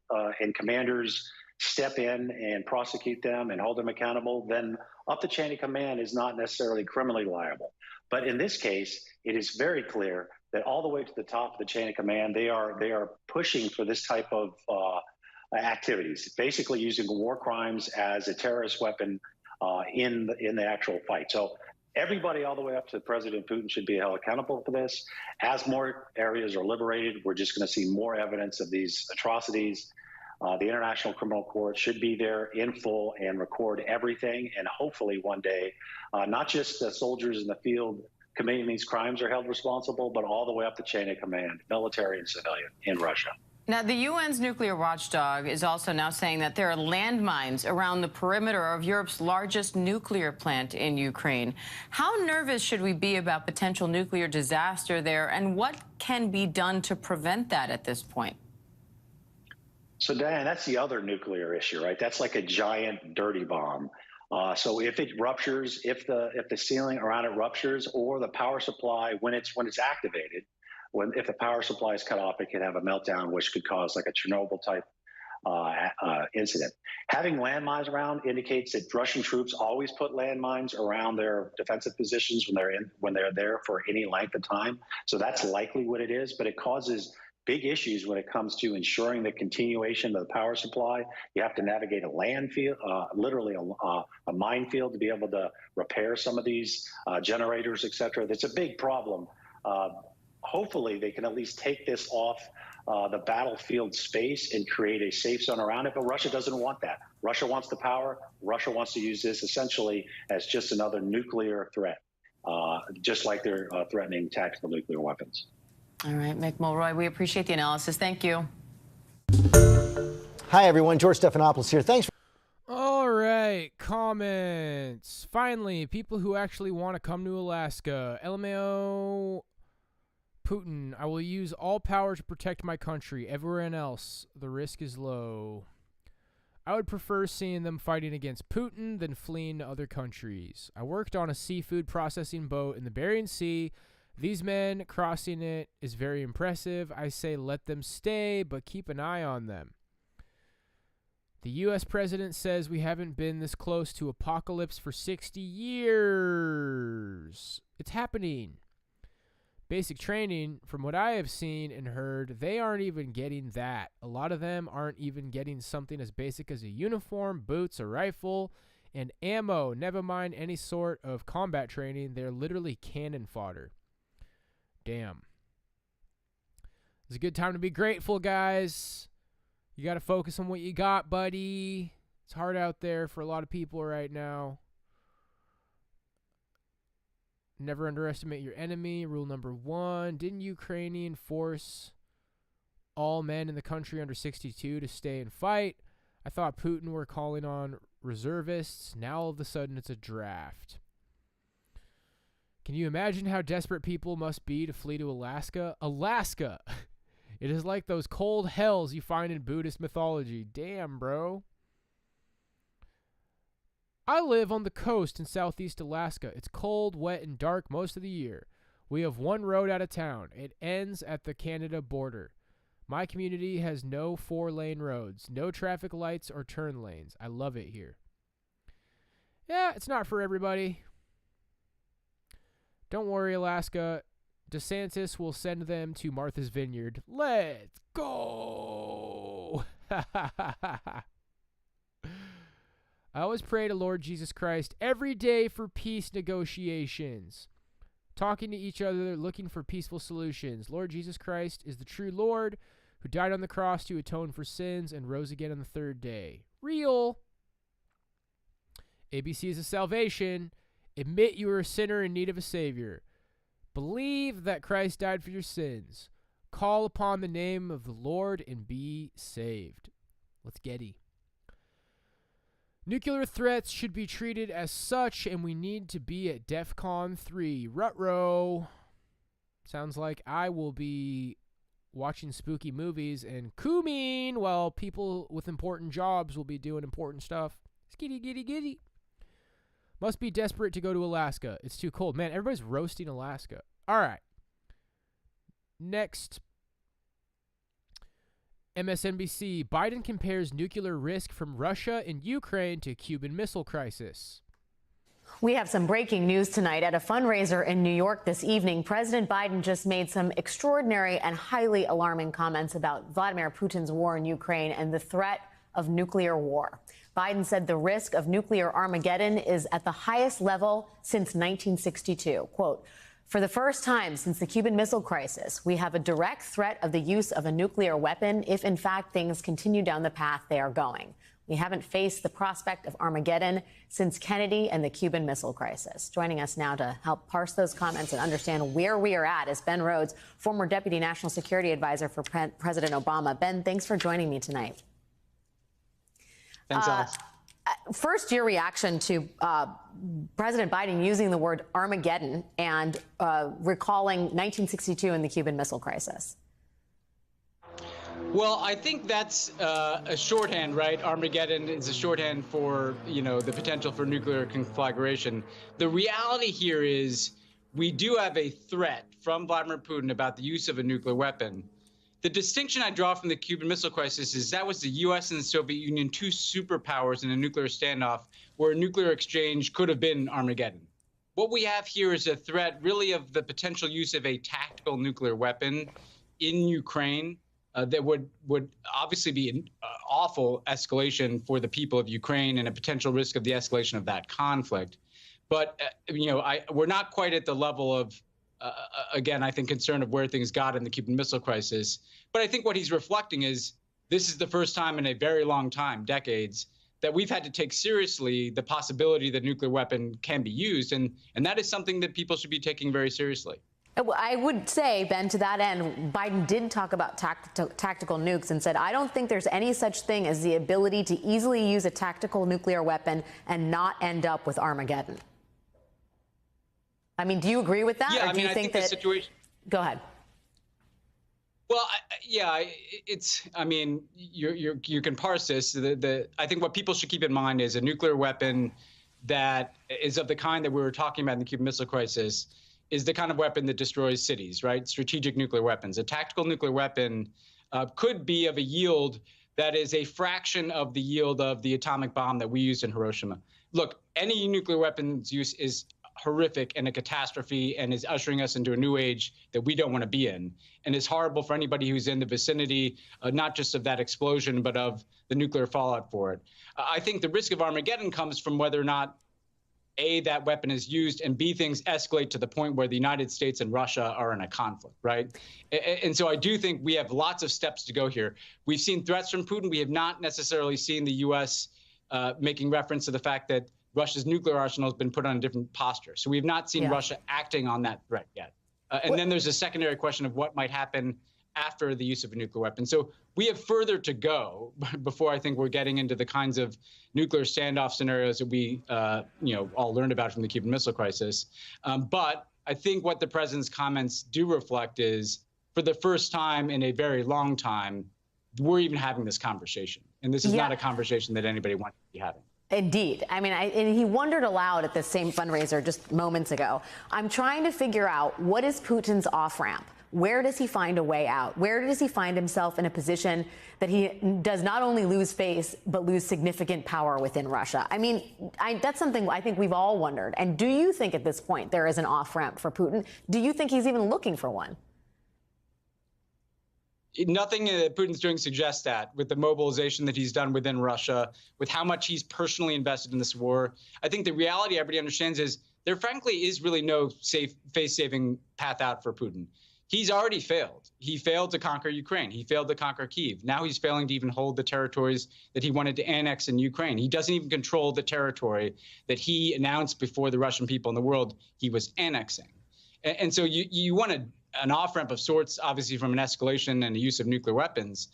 and commanders step in and prosecute them and hold them accountable, then up the chain of command is not necessarily criminally liable. But in this case, it is very clear that all the way to the top of the chain of command, they are pushing for this type of activities, basically using war crimes as a terrorist weapon in the actual fight. So everybody all the way up to President Putin should be held accountable for this. As more areas are liberated, we're just going to see more evidence of these atrocities. The International Criminal Court should be there in full and record everything. And hopefully one day, not just the soldiers in the field committing these crimes are held responsible, but all the way up the chain of command, military and civilian in Russia. Now, the UN's nuclear watchdog is also now saying that there are landmines around the perimeter of Europe's largest nuclear plant in Ukraine. How nervous should we be about potential nuclear disaster there, and what can be done to prevent that at this point? So, Diane, that's the other nuclear issue, right? That's like a giant dirty bomb. So if it ruptures, if the ceiling around it ruptures, or the power supply when it's activated, if the power supply is cut off, it can have a meltdown, which could cause like a Chernobyl type incident. Having landmines around indicates that Russian troops always put landmines around their defensive positions when they're there for any length of time. So that's likely what it is, but it causes big issues when it comes to ensuring the continuation of the power supply. You have to navigate a landfill, literally a minefield, to be able to repair some of these generators, et cetera. That's a big problem. Hopefully they can at least take this off the battlefield space and create a safe zone around it, but Russia doesn't want that. Russia wants the power. Russia wants to use this essentially as just another nuclear threat, just like they're threatening tactical nuclear weapons. All right, Mick Mulroy, we appreciate the analysis. Thank you. Hi, everyone. George Stephanopoulos here. Thanks. All right, comments. Finally, people who actually want to come to Alaska. LMAO Putin, I will use all power to protect my country. Everyone else, the risk is low. I would prefer seeing them fighting against Putin than fleeing to other countries. I worked on a seafood processing boat in the Bering Sea. These men crossing it is very impressive. I say let them stay, but keep an eye on them. The U.S. president says we haven't been this close to apocalypse for 60 years. It's happening. Basic training, from what I have seen and heard, they aren't even getting that. A lot of them aren't even getting something as basic as a uniform, boots, a rifle, and ammo. Never mind any sort of combat training. They're literally cannon fodder. Damn. It's a good time to be grateful, guys. You got to focus on what you got, buddy. It's hard out there for a lot of people right now. Never underestimate your enemy. Rule number 1. Didn't Ukrainian force all men in the country under 62 to stay and fight? I thought Putin were calling on reservists. Now all of a sudden it's a draft. Can you imagine how desperate people must be to flee to Alaska? Alaska! It is like those cold hells you find in Buddhist mythology. Damn, bro. I live on the coast in southeast Alaska. It's cold, wet, and dark most of the year. We have one road out of town. It ends at the Canada border. My community has no 4-lane roads, no traffic lights or turn lanes. I love it here. Yeah, it's not for everybody. Don't worry, Alaska. DeSantis will send them to Martha's Vineyard. Let's go! I always pray to Lord Jesus Christ every day for peace negotiations. Talking to each other, looking for peaceful solutions. Lord Jesus Christ is the true Lord who died on the cross to atone for sins and rose again on the third day. Real. ABC is a salvation. Admit you are a sinner in need of a Savior. Believe that Christ died for your sins. Call upon the name of the Lord and be saved. Let's getty. Nuclear threats should be treated as such, and we need to be at DEFCON 3. Ruh-roh. Sounds like I will be watching spooky movies and cooming while people with important jobs will be doing important stuff. Skitty, giddy, giddy. Must be desperate to go to Alaska. It's too cold. Man, everybody's roasting Alaska. All right. Next. MSNBC. Biden compares nuclear risk from Russia and Ukraine to Cuban Missile Crisis. We have some breaking news tonight. At a fundraiser in New York this evening, President Biden just made some extraordinary and highly alarming comments about Vladimir Putin's war in Ukraine and the threat of nuclear war. Biden said the risk of nuclear Armageddon is at the highest level since 1962. Quote, for the first time since the Cuban Missile Crisis, we have a direct threat of the use of a nuclear weapon if, in fact, things continue down the path they are going. We haven't faced the prospect of Armageddon since Kennedy and the Cuban Missile Crisis. Joining us now to help parse those comments and understand where we are at is Ben Rhodes, former Deputy National Security Advisor for President Obama. Ben, thanks for joining me tonight. Thanks, Alex. First, your reaction to President Biden using the word Armageddon and recalling 1962 and the Cuban Missile Crisis. Well, I think that's a shorthand, right? Armageddon is a shorthand for, the potential for nuclear conflagration. The reality here is we do have a threat from Vladimir Putin about the use of a nuclear weapon. The distinction I draw from the Cuban Missile Crisis is that was the U.S. and the Soviet Union, two superpowers in a nuclear standoff where a nuclear exchange could have been Armageddon. What we have here is a threat really of the potential use of a tactical nuclear weapon in Ukraine. That would obviously be an awful escalation for the people of Ukraine and a potential risk of the escalation of that conflict. But, we're not quite at the level of, again, I think concern of where things got in the Cuban Missile Crisis. But I think what he's reflecting is this is the first time in a very long time, decades, that we've had to take seriously the possibility that a nuclear weapon can be used. And that is something that people should be taking very seriously. I would say, Ben, to that end, Biden did talk about tactical nukes and said, I don't think there's any such thing as the ability to easily use a tactical nuclear weapon and not end up with Armageddon. I mean, do you agree with that? Yeah, or do you think that... situation... Go ahead. Well, you can parse this. I think what people should keep in mind is a nuclear weapon that is of the kind that we were talking about in the Cuban Missile Crisis is the kind of weapon that destroys cities, right? Strategic nuclear weapons. A tactical nuclear weapon could be of a yield that is a fraction of the yield of the atomic bomb that we used in Hiroshima. Look, any nuclear weapons use is horrific and a catastrophe and is ushering us into a new age that we don't want to be in. And it's horrible for anybody who's in the vicinity, not just of that explosion, but of the nuclear fallout for it. I think the risk of Armageddon comes from whether or not A, that weapon is used, and B, things escalate to the point where the United States and Russia are in a conflict, right? And so I do think we have lots of steps to go here. We've seen threats from Putin. We have not necessarily seen the U.S. Making reference to the fact that Russia's nuclear arsenal has been put on a different posture. So we've not seen Russia acting on that threat yet. And then there's a secondary question of what might happen after the use of a nuclear weapon. So we have further to go before I think we're getting into the kinds of nuclear standoff scenarios that we, all learned about from the Cuban Missile Crisis. But I think what the president's comments do reflect is, for the first time in a very long time, we're even having this conversation. And this is not a conversation that anybody wants to be having. Indeed. I mean, and he wondered aloud at the same fundraiser just moments ago. I'm trying to figure out, what is Putin's off-ramp? Where does he find a way out? Where does he find himself in a position that he does not only lose face, but lose significant power within Russia? I mean, that's something I think we've all wondered. And do you think at this point there is an off-ramp for Putin? Do you think he's even looking for one? Nothing that Putin's doing suggests that, with the mobilization that he's done within Russia, with how much he's personally invested in this war. I think the reality everybody understands is there frankly is really no safe face-saving path out for Putin. He's already failed. He failed to conquer Ukraine. He failed to conquer Kyiv. Now he's failing to even hold the territories that he wanted to annex in Ukraine. He doesn't even control the territory that he announced before the Russian people in the world he was annexing. And so you want an off-ramp of sorts, obviously, from an escalation and the use of nuclear weapons.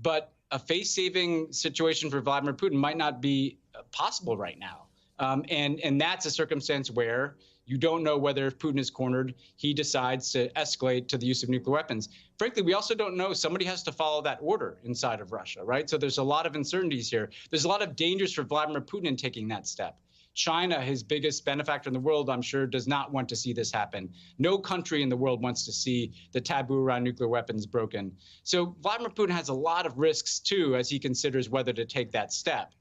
But a face-saving situation for Vladimir Putin might not be possible right now. And that's a circumstance where you don't know whether, if Putin is cornered, he decides to escalate to the use of nuclear weapons. Frankly, we also don't know. Somebody has to follow that order inside of Russia, right? So there's a lot of uncertainties here. There's a lot of dangers for Vladimir Putin in taking that step. China, his biggest benefactor in the world, I'm sure, does not want to see this happen. No country in the world wants to see the taboo around nuclear weapons broken. So Vladimir Putin has a lot of risks, too, as he considers whether to take that step.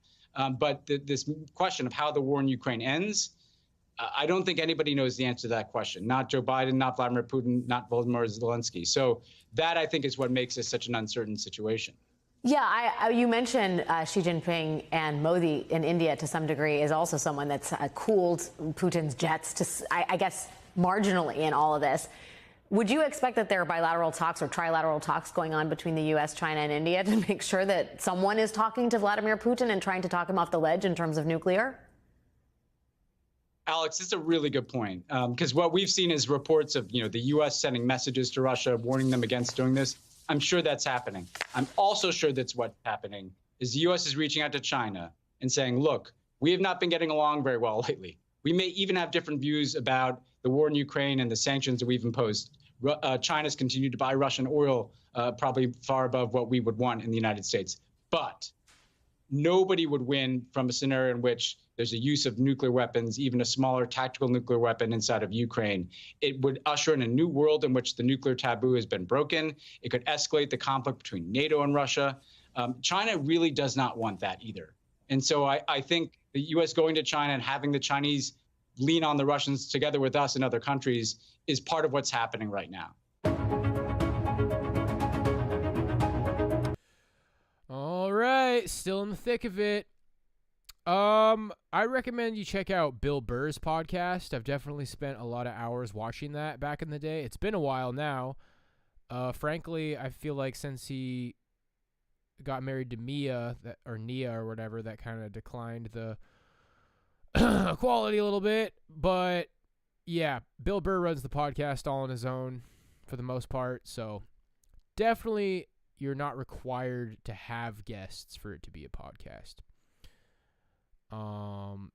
But this question of how the war in Ukraine ends, I don't think anybody knows the answer to that question. Not Joe Biden, not Vladimir Putin, not Volodymyr Zelensky. So that, I think, is what makes this such an uncertain situation. Yeah, you mentioned Xi Jinping, and Modi in India to some degree is also someone that's cooled Putin's jets to, I guess, marginally in all of this. Would you expect that there are bilateral talks or trilateral talks going on between the U.S., China, and India to make sure that someone is talking to Vladimir Putin and trying to talk him off the ledge in terms of nuclear? Alex, it's a really good point, because what we've seen is reports of, the U.S. sending messages to Russia, warning them against doing this. I'm sure that's happening. I'm also sure that's what's happening is the U.S. is reaching out to China and saying, look, we have not been getting along very well lately. We may even have different views about the war in Ukraine and the sanctions that we've imposed. China's continued to buy Russian oil, probably far above what we would want in the United States. But nobody would win from a scenario in which there's a use of nuclear weapons, even a smaller tactical nuclear weapon inside of Ukraine. It would usher in a new world in which the nuclear taboo has been broken. It could escalate the conflict between NATO and Russia. China really does not want that either. And so I think the U.S. going to China and having the Chinese lean on the Russians together with us and other countries is part of what's happening right now. All right, still in the thick of it. I recommend you check out Bill Burr's podcast. I've definitely spent a lot of hours watching that back in the day. It's been a while now. Frankly, I feel like since he got married to Nia or whatever, that kind of declined the quality a little bit. But yeah, Bill Burr runs the podcast all on his own for the most part. So definitely you're not required to have guests for it to be a podcast.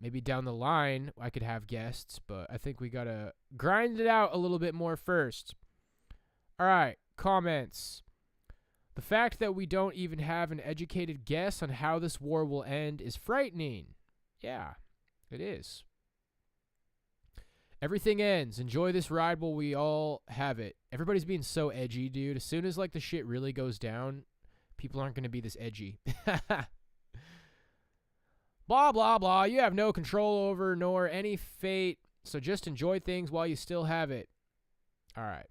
Maybe down the line I could have guests, but I think we gotta grind it out a little bit more first. All right, comments. The fact that we don't even have an educated guess on how this war will end is frightening. Yeah, it is. Everything ends. Enjoy this ride while we all have it. Everybody's being so edgy, dude. As soon as like the shit really goes down, people aren't going to be this edgy. Blah, blah, blah. You have no control over nor any fate, so just enjoy things while you still have it. All right.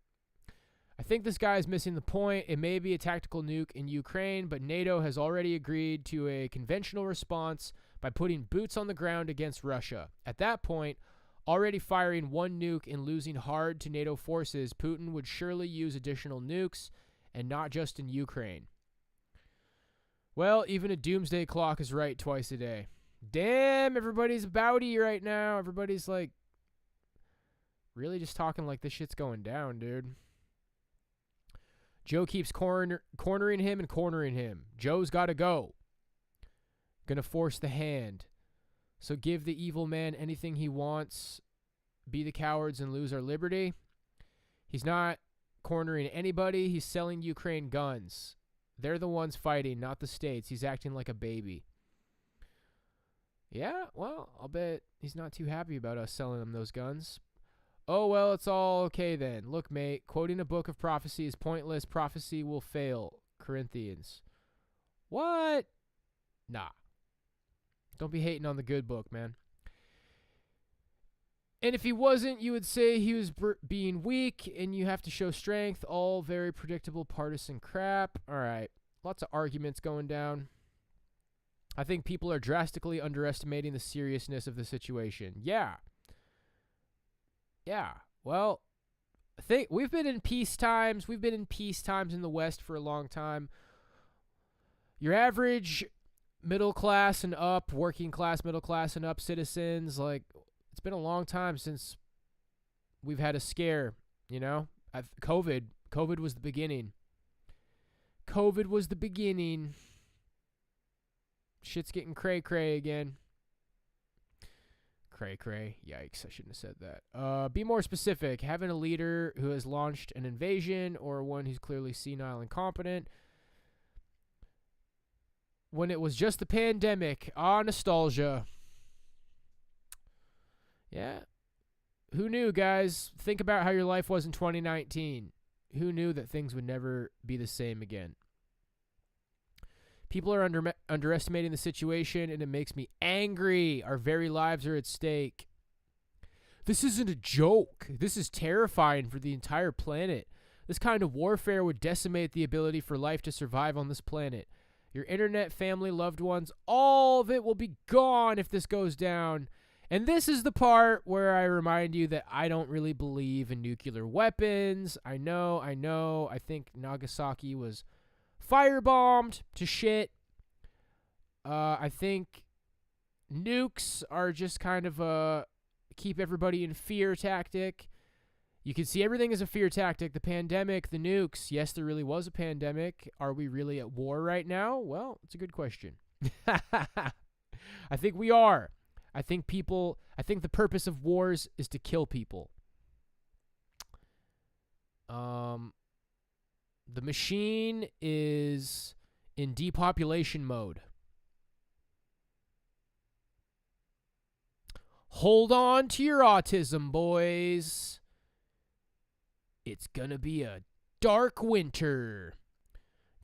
I think this guy is missing the point. It may be a tactical nuke in Ukraine, but NATO has already agreed to a conventional response by putting boots on the ground against Russia. At that point, already firing one nuke and losing hard to NATO forces, Putin would surely use additional nukes, and not just in Ukraine. Well, even a doomsday clock is right twice a day. Damn, everybody's bouty right now. Everybody's like really just talking like this shit's going down, dude. Joe keeps cornering him and cornering him. Joe's got to go. Gonna force the hand. So give the evil man anything he wants. Be the cowards and lose our liberty. He's not cornering anybody. He's selling Ukraine guns. They're the ones fighting, not the states. He's acting like a baby. Yeah, well, I'll bet he's not too happy about us selling him those guns. Oh, well, it's all okay then. Look, mate, quoting a book of prophecy is pointless. Prophecy will fail. Corinthians. What? Nah. Don't be hating on the good book, man. And if he wasn't, you would say he was being weak, and you have to show strength. All very predictable partisan crap. All right. Lots of arguments going down. I think people are drastically underestimating the seriousness of the situation. Yeah. Yeah. Well, I think we've been in peace times. We've been in peace times in the West for a long time. Your average middle class and up, working class, middle class and up citizens, like, it's been a long time since we've had a scare, you know? COVID was the beginning. COVID was the beginning. Shit's getting cray-cray again. Cray-cray. Yikes, I shouldn't have said that. Be more specific. Having a leader who has launched an invasion or one who's clearly senile and incompetent. When it was just the pandemic. Nostalgia. Yeah. Who knew, guys? Think about how your life was in 2019. Who knew that things would never be the same again? People are underestimating the situation, and it makes me angry. Our very lives are at stake. This isn't a joke. This is terrifying for the entire planet. This kind of warfare would decimate the ability for life to survive on this planet. Your internet, family, loved ones, all of it will be gone if this goes down. And this is the part where I remind you that I don't really believe in nuclear weapons. I know. I think Nagasaki was firebombed to shit. I think nukes are just kind of a keep everybody in fear tactic. You can see everything as a fear tactic. The pandemic, the nukes. Yes, there really was a pandemic. Are we really at war right now? Well, it's a good question. I think we are. I think the purpose of wars is to kill people. The machine is in depopulation mode. Hold on to your autism, boys. It's gonna be a dark winter.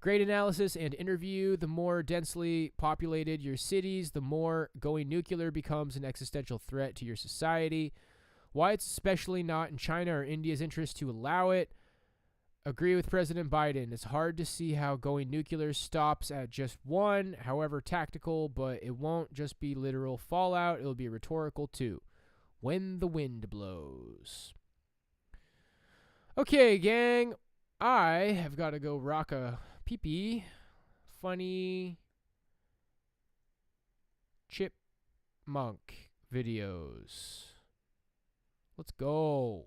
Great analysis and interview. The more densely populated your cities, the more going nuclear becomes an existential threat to your society. Why it's especially not in China or India's interest to allow it. Agree with President Biden. It's hard to see how going nuclear stops at just one, however tactical, but it won't just be literal fallout. It'll be rhetorical too. When the wind blows. Okay, gang. I have got to go rock a pee-pee. Funny chipmunk videos. Let's go.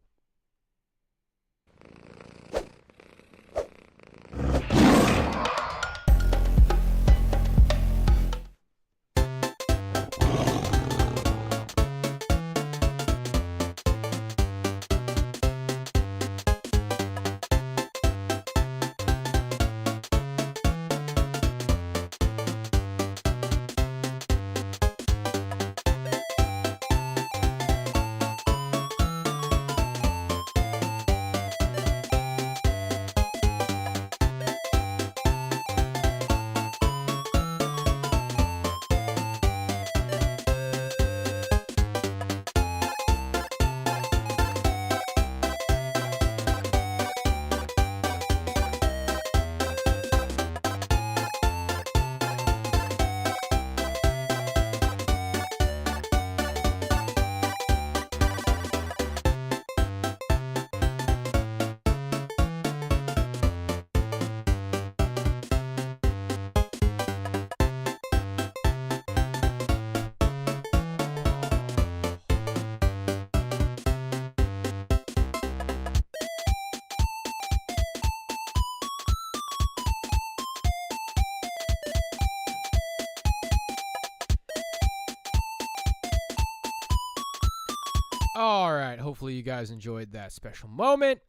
All right, hopefully you guys enjoyed that special moment.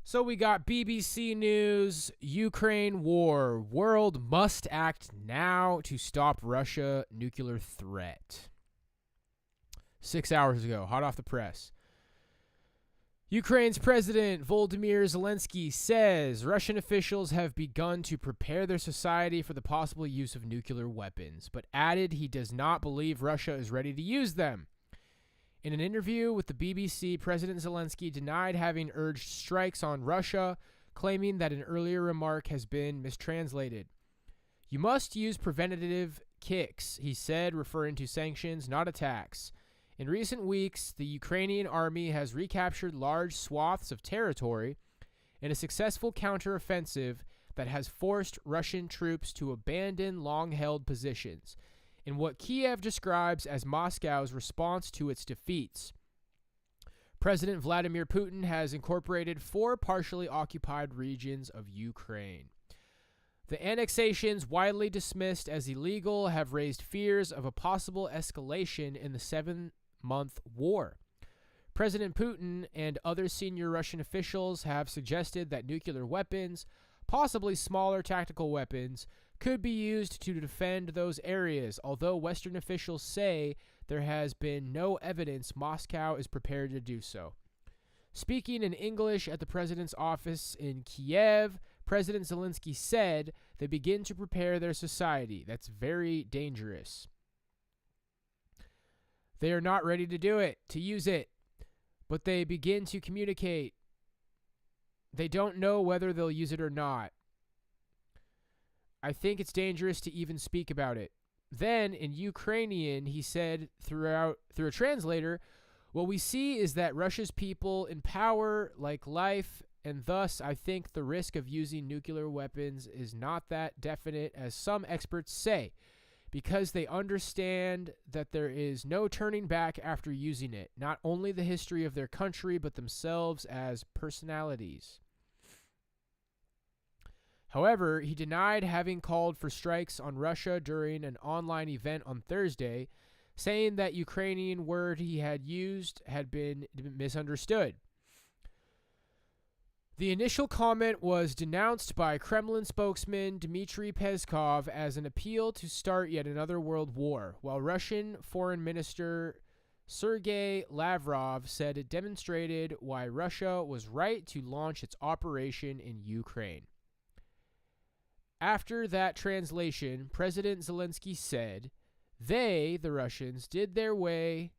So we got BBC News, Ukraine war, world must act now to stop Russia nuclear threat. 6 hours ago, hot off the press. Ukraine's President Volodymyr Zelensky says Russian officials have begun to prepare their society for the possible use of nuclear weapons, but added he does not believe Russia is ready to use them. In an interview with the BBC, President Zelensky denied having urged strikes on Russia, claiming that an earlier remark has been mistranslated. You must use preventative kicks, he said, referring to sanctions, not attacks. In recent weeks, the Ukrainian army has recaptured large swaths of territory in a successful counteroffensive that has forced Russian troops to abandon long-held positions, in what Kiev describes as Moscow's response to its defeats. President Vladimir Putin has incorporated 4 partially occupied regions of Ukraine. The annexations, widely dismissed as illegal, have raised fears of a possible escalation in the 7-month war. President Putin and other senior Russian officials have suggested that nuclear weapons, possibly smaller tactical weapons, could be used to defend those areas, although Western officials say there has been no evidence Moscow is prepared to do so. Speaking in English at the president's office in Kiev, President Zelensky said they begin to prepare their society. That's very dangerous. They are not ready to do it, to use it, but they begin to communicate. They don't know whether they'll use it or not. I think it's dangerous to even speak about it. Then, in Ukrainian, he said through a translator, "What we see is that Russia's people in power like life, and thus I think the risk of using nuclear weapons is not that definite as some experts say, because they understand that there is no turning back after using it, not only the history of their country, but themselves as personalities." However, he denied having called for strikes on Russia during an online event on Thursday, saying that Ukrainian word he had used had been misunderstood. The initial comment was denounced by Kremlin spokesman Dmitry Peskov as an appeal to start yet another world war, while Russian Foreign Minister Sergei Lavrov said it demonstrated why Russia was right to launch its operation in Ukraine. After that translation, President Zelensky said, "They, the Russians, did their way,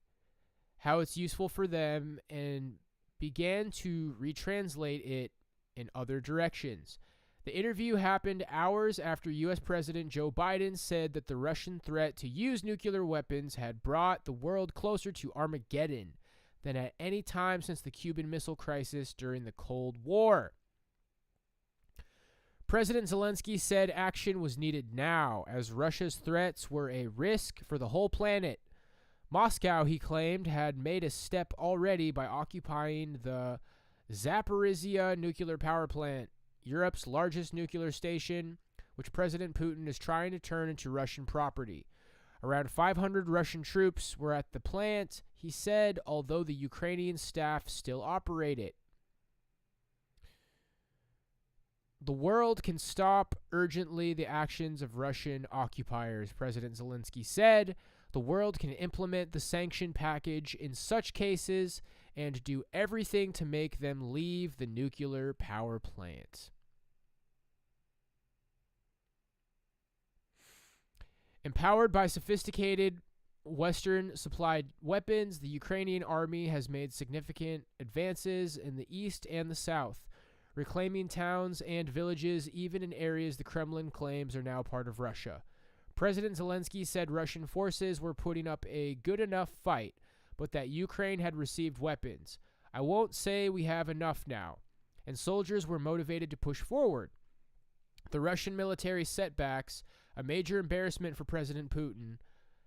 how it's useful for them, and began to retranslate it in other directions." The interview happened hours after U.S. President Joe Biden said that the Russian threat to use nuclear weapons had brought the world closer to Armageddon than at any time since the Cuban Missile Crisis during the Cold War. President Zelensky said action was needed now, as Russia's threats were a risk for the whole planet. Moscow, he claimed, had made a step already by occupying the Zaporizhia nuclear power plant, Europe's largest nuclear station, which President Putin is trying to turn into Russian property. Around 500 Russian troops were at the plant, he said, although the Ukrainian staff still operate it. The world can stop urgently the actions of Russian occupiers, President Zelensky said. The world can implement the sanction package in such cases and do everything to make them leave the nuclear power plant. Empowered by sophisticated Western-supplied weapons, the Ukrainian army has made significant advances in the east and the south, reclaiming towns and villages even in areas the Kremlin claims are now part of Russia. President Zelensky said Russian forces were putting up a good enough fight, but that Ukraine had received weapons. "I won't say we have enough now," and soldiers were motivated to push forward. The Russian military setbacks, a major embarrassment for President Putin,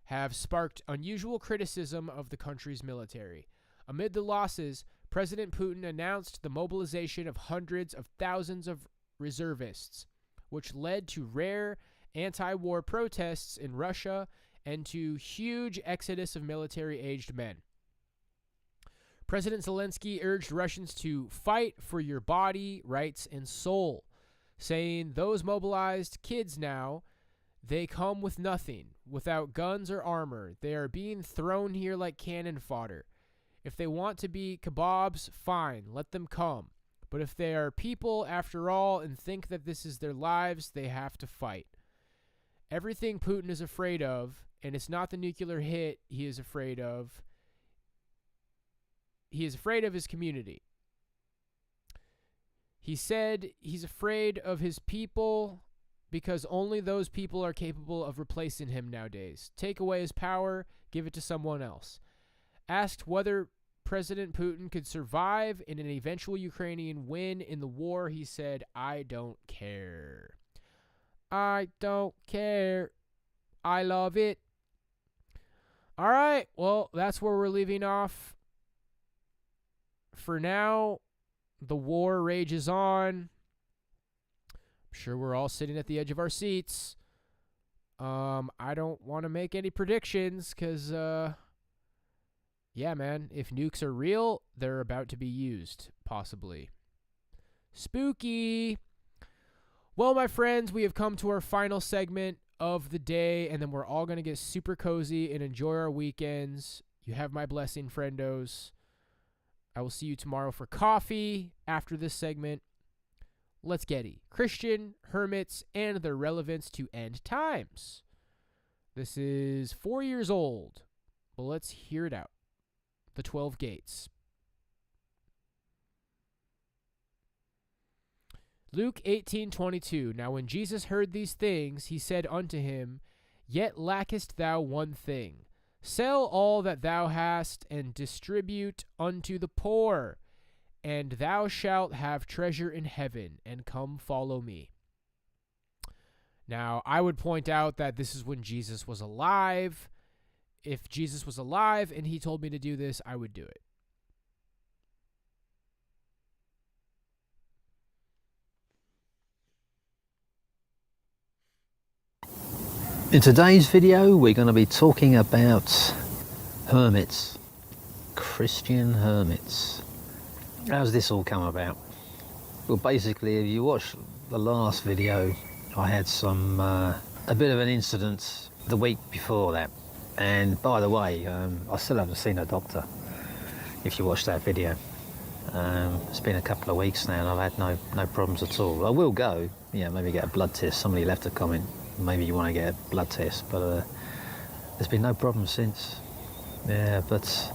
have sparked unusual criticism of the country's military. Amid the losses, President Putin announced the mobilization of hundreds of thousands of reservists, which led to rare anti-war protests in Russia and to huge exodus of military-aged men. President Zelensky urged Russians to fight for your body, rights, and soul, saying those mobilized kids now, they come with nothing, without guns or armor. They are being thrown here like cannon fodder. If they want to be kebabs, fine, let them come. But if they are people after all and think that this is their lives, they have to fight. Everything Putin is afraid of, and it's not the nuclear hit he is afraid of. He is afraid of his community. He said he's afraid of his people because only those people are capable of replacing him nowadays. Take away his power, give it to someone else. Asked whether President Putin could survive in an eventual Ukrainian win in the war, he said, "I don't care. I don't care. I love it." All right, well, that's where we're leaving off. For now, the war rages on. I'm sure we're all sitting at the edge of our seats. I don't want to make any predictions because, yeah, man, if nukes are real, they're about to be used, possibly. Spooky. Well, my friends, we have come to our final segment of the day, and then we're all going to get super cozy and enjoy our weekends. You have my blessing, friendos. I will see you tomorrow for coffee after this segment. Let's get it. Christian hermits and their relevance to end times. This is 4 years old, but let's hear it out. The 12 Gates. Luke 18:22. Now when Jesus heard these things, he said unto him, Yet lackest thou one thing. Sell all that thou hast, and distribute unto the poor, and thou shalt have treasure in heaven, and come follow me. Now, I would point out that this is when Jesus was alive. If Jesus was alive and he told me to do this, I would do it. In today's video, we're going to be talking about hermits, Christian hermits. How's this all come about? Well, basically, if you watch the last video, I had a bit of an incident the week before that. And by the way, I still haven't seen a doctor, if you watch that video. It's been a couple of weeks now and I've had no problems at all. I will go, maybe get a blood test. Somebody left a comment, maybe you want to get a blood test, but there's been no problem since. Yeah, but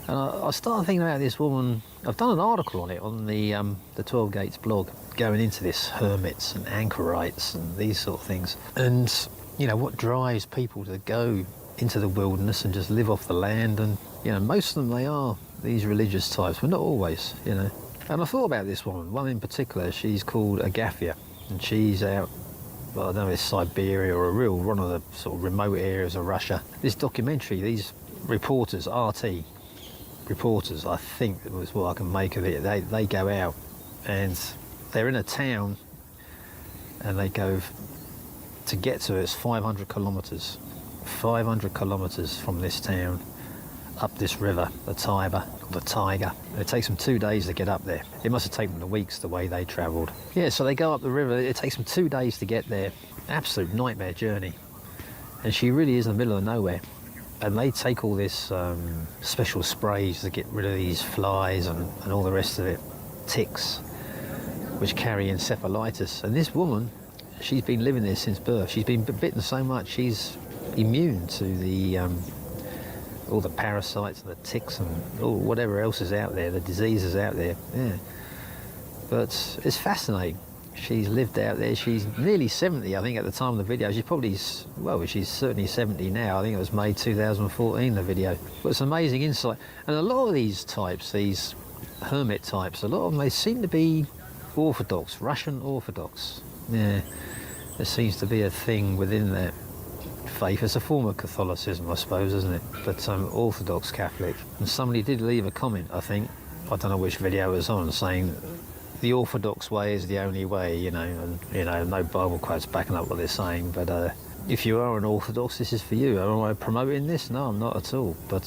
and I started thinking about this woman. I've done an article on it on the 12 Gates blog, going into this hermits and anchorites and these sort of things. And what drives people to go into the wilderness and just live off the land. And most of them, they are these religious types, but not always. And I thought about this one in particular. She's called Agathia, and she's out, well, I don't know if it's Siberia or one of the sort of remote areas of Russia. This documentary, these reporters, RT reporters, I think it was what I can make of it. They go out and they're in a town, and they go to get to it. It's 500 kilometres. 500 kilometres from this town up this river, the Tiber, the Tiger. It takes them 2 days to get up there. It must have taken them weeks the way they travelled. Yeah, so they go up the river. It takes them 2 days to get there. Absolute nightmare journey. And she really is in the middle of nowhere. And they take all this special sprays to get rid of these flies and all the rest of it, ticks, which carry encephalitis. And this woman, she's been living there since birth. She's been bitten so much, she's immune to the all the parasites and the ticks and whatever else is out there, the diseases out there. Yeah, but it's fascinating. She's lived out there. She's nearly 70, I think, at the time of the video. She's certainly 70 now. I think it was May 2014, the video. But it's amazing insight. And a lot of these types, these hermit types, a lot of them, they seem to be Orthodox, Russian Orthodox. Yeah, there seems to be a thing within that faith. It's a form of Catholicism, I suppose, isn't it? But Orthodox Catholic. And somebody did leave a comment, I think, I don't know which video it was on, saying the Orthodox way is the only way, and no Bible quotes backing up what they're saying. But if you are an Orthodox, this is for you. Am I promoting this? No, I'm not at all. But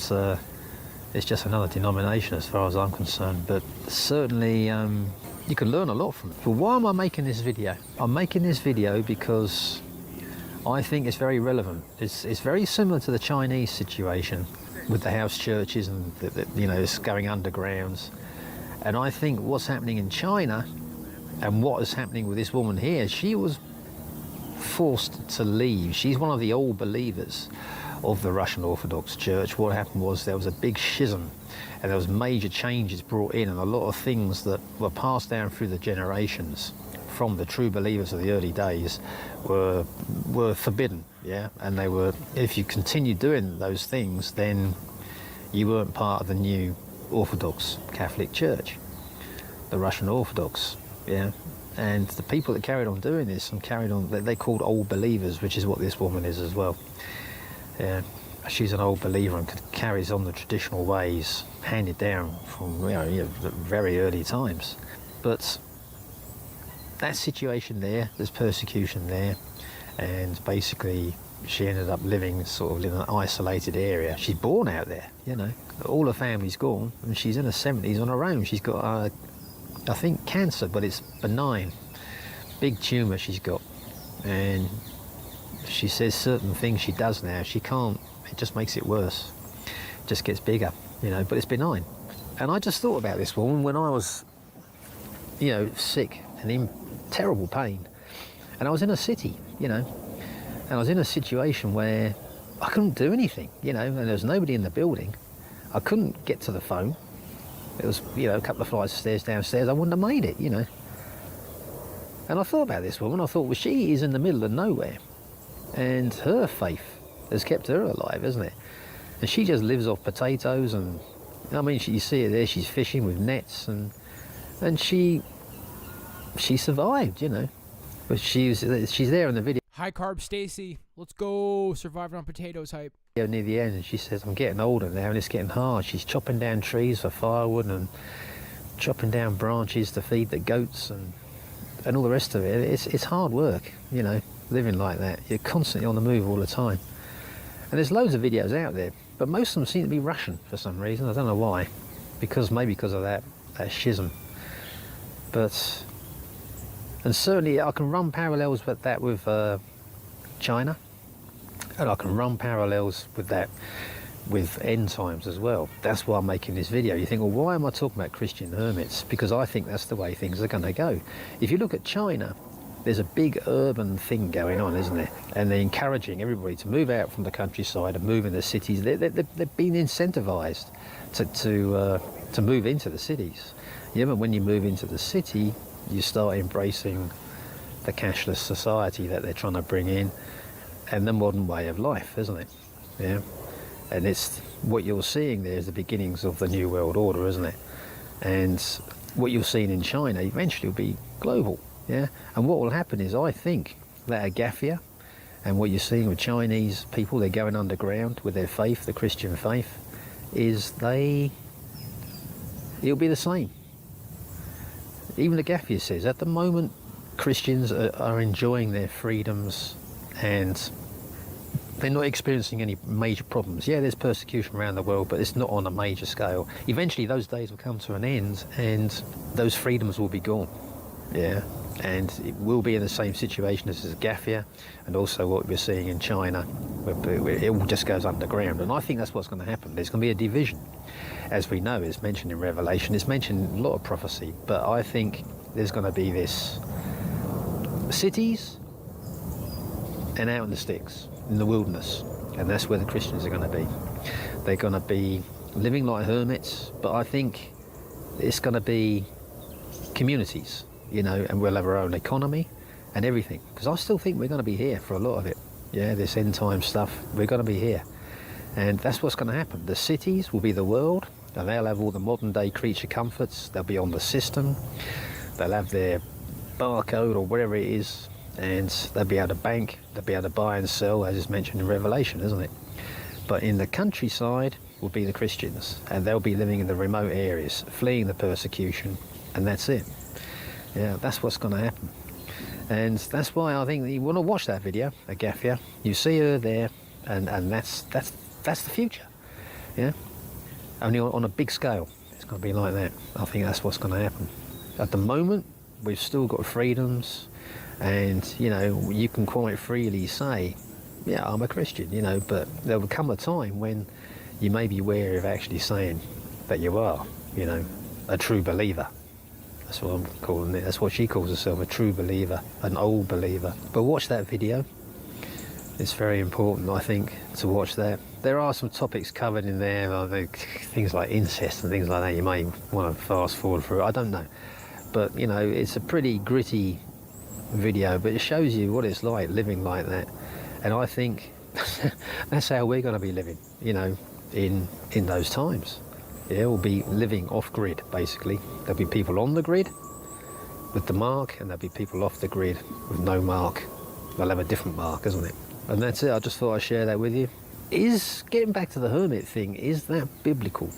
it's just another denomination as far as I'm concerned. But certainly you can learn a lot from it. But why am I making this video? I'm making this video because I think it's very relevant. It's very similar to the Chinese situation with the house churches and it's going undergrounds. And I think what's happening in China and what is happening with this woman here, she was forced to leave. She's one of the old believers of the Russian Orthodox Church. What happened was there was a big schism and there was major changes brought in, and a lot of things that were passed down through the generations from the true believers of the early days were forbidden. Yeah, and they were, if you continued doing those things, then you weren't part of the new Orthodox Catholic Church, the Russian Orthodox. Yeah, and the people that carried on doing this and carried on, they called old believers, which is what this woman is as well. Yeah, she's an old believer and carries on the traditional ways handed down from very early times. But that situation there, there's persecution there, and basically she ended up living sort of in an isolated area. She's born out there, all her family's gone, and she's in her 70s on her own. She's got, I think, cancer, but it's benign. Big tumour she's got, and she says certain things she does now, she can't, it just makes it worse. It just gets bigger, but it's benign. And I just thought about this woman when I was, sick and in terrible pain. And I was in a city, and I was in a situation where I couldn't do anything, and there was nobody in the building. I couldn't get to the phone. It was, a couple of flights of stairs downstairs. I wouldn't have made it, And I thought about this woman. I thought, well, she is in the middle of nowhere. And her faith has kept her alive, hasn't it? And she just lives off potatoes, and I mean, you see her there, she's fishing with nets, and she survived, you know. But she's there in the video. High carb Stacy, let's go. Surviving on potatoes hype. Near the end, and she says, I'm getting older now and it's getting hard. She's chopping down trees for firewood and chopping down branches to feed the goats and all the rest of it. It's hard work, you know, living like that. You're constantly on the move all the time. And there's loads of videos out there, but most of them seem to be Russian for some reason. I don't know why. Maybe because of that schism. And certainly I can run parallels with that with China, and I can run parallels with that with end times as well. That's why I'm making this video. You think, well, why am I talking about Christian hermits? Because I think that's the way things are going to go. If you look at China, there's a big urban thing going on, isn't there? And they're encouraging everybody to move out from the countryside and move into cities. They've been incentivized to move into the cities. Yeah, but when you move into the city, you start embracing the cashless society that they're trying to bring in, and the modern way of life, isn't it? Yeah, and it's what you're seeing there is the beginnings of the New World Order, isn't it? And what you're seeing in China eventually will be global. Yeah, and what will happen is, I think that Agafia and what you're seeing with Chinese people, they're going underground with their faith, the Christian faith, is it'll be the same. Even Agafia says at the moment Christians are enjoying their freedoms and they're not experiencing any major problems. Yeah, there's persecution around the world, but it's not on a major scale. Eventually those days will come to an end and those freedoms will be gone. Yeah, and it will be in the same situation as Agafia and also what we're seeing in China, where it all just goes underground. And I think that's what's going to happen. There's going to be a division. As we know, it's mentioned in Revelation, it's mentioned in a lot of prophecy, but I think there's going to be this cities and out in the sticks, in the wilderness, and that's where the Christians are going to be. They're going to be living like hermits, but I think it's going to be communities, you know, and we'll have our own economy and everything, because I still think we're going to be here for a lot of it. Yeah, this end time stuff, we're going to be here. And that's what's going to happen. The cities will be the world, and they'll have all the modern day creature comforts. They'll be on the system. They'll have their barcode or whatever it is, and they'll be able to bank. They'll be able to buy and sell, as is mentioned in Revelation, isn't it? But in the countryside will be the Christians, and they'll be living in the remote areas, fleeing the persecution, and that's it. Yeah, that's what's going to happen. And that's why I think that you want to watch that video, Agafia. You see her there, and that's the future. Yeah, only on a big scale it's going to be like that. I think that's what's going to happen. At the moment we've still got freedoms, and you know, you can quite freely say, yeah, I'm a Christian, you know, but there will come a time when you may be wary of actually saying that you are, you know, a true believer. That's what I'm calling it. That's what she calls herself, a true believer, an old believer. But watch that video. It's very important, I think, to watch that. There are some topics covered in there, I think, things like incest and things like that. You may want to fast forward through it, I don't know. But, you know, it's a pretty gritty video, but it shows you what it's like living like that. And I think that's how we're going to be living, you know, in those times. Yeah, we'll be living off-grid, basically. There'll be people on the grid with the mark, and there'll be people off the grid with no mark. They'll have a different mark, isn't it? And that's it. I just thought I'd share that with you. Getting back to the hermit thing, is that biblical?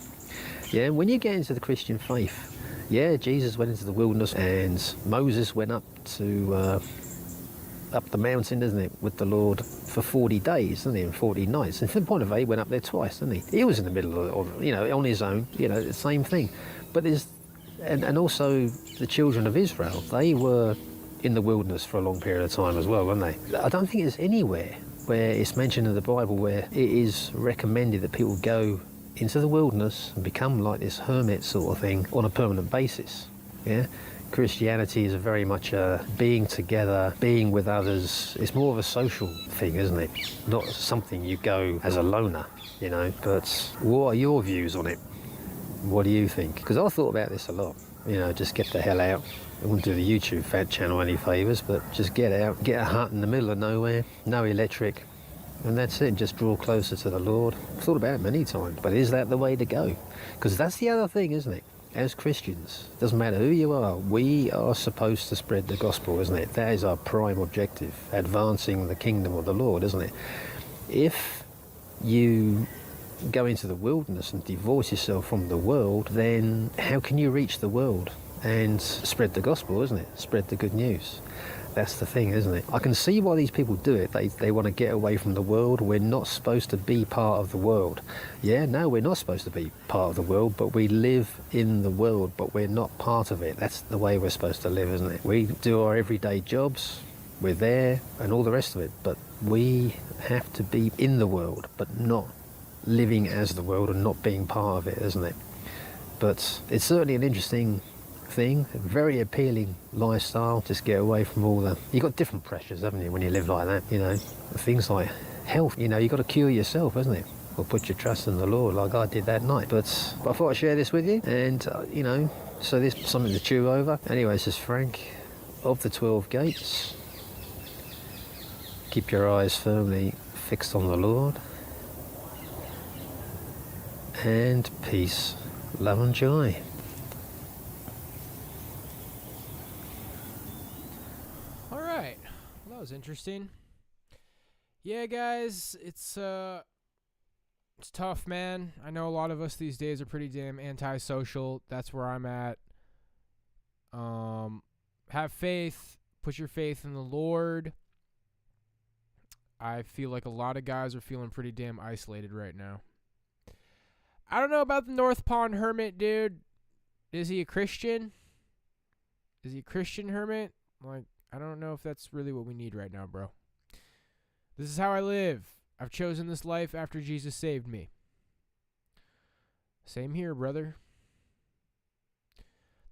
Yeah, when you get into the Christian faith, yeah, Jesus went into the wilderness and Moses went up the mountain, isn't it, with the Lord for 40 days, isn't he, and 40 nights. And from the point of view, he went up there twice, didn't he? He was in the middle of, you know, on his own, you know, the same thing. But and also the children of Israel, they were in the wilderness for a long period of time as well, weren't they? I don't think there's anywhere where it's mentioned in the Bible where it is recommended that people go into the wilderness and become like this hermit sort of thing on a permanent basis. Yeah, Christianity is very much a being together, being with others. It's more of a social thing, isn't it? Not something you go as a loner, you know. But what are your views on it? What do you think? Because I thought about this a lot. You know, just get the hell out. I wouldn't do the YouTube fat channel any favours, but just get out, get a hut in the middle of nowhere, no electric, and that's it. Just draw closer to the Lord. I've thought about it many times, but is that the way to go? Because that's the other thing, isn't it? As Christians, doesn't matter who you are, we are supposed to spread the gospel, isn't it? That is our prime objective, advancing the kingdom of the Lord, isn't it? If you go into the wilderness and divorce yourself from the world, then how can you reach the world and spread the gospel, isn't it? Spread the good news. That's the thing, isn't it? I can see why these people do it. They want to get away from the world. We're not supposed to be part of the world. Yeah, no, we're not supposed to be part of the world, but we live in the world, but we're not part of it. That's the way we're supposed to live, isn't it? We do our everyday jobs, we're there, and all the rest of it, but we have to be in the world, but not living as the world and not being part of it, isn't it? But it's certainly an interesting thing, a very appealing lifestyle. Just get away from all the... You've got different pressures, haven't you, when you live like that, you know? Things like health, you know, you've got to cure yourself, isn't it? Or put your trust in the Lord like I did that night. But I thought I'd share this with you, and, you know, so this is something to chew over. Anyway, this is Frank of the 12 Gates. Keep your eyes firmly fixed on the Lord. And peace, love and joy. All right, well, that was interesting. Yeah, guys, it's tough, man. I know a lot of us these days are pretty damn antisocial. That's where I'm at. Have faith. Put your faith in the Lord. I feel like a lot of guys are feeling pretty damn isolated right now. I don't know about the North Pond hermit, dude. Is he a Christian? Is he a Christian hermit? Like, I don't know if that's really what we need right now, bro. This is how I live. I've chosen this life after Jesus saved me. Same here, brother.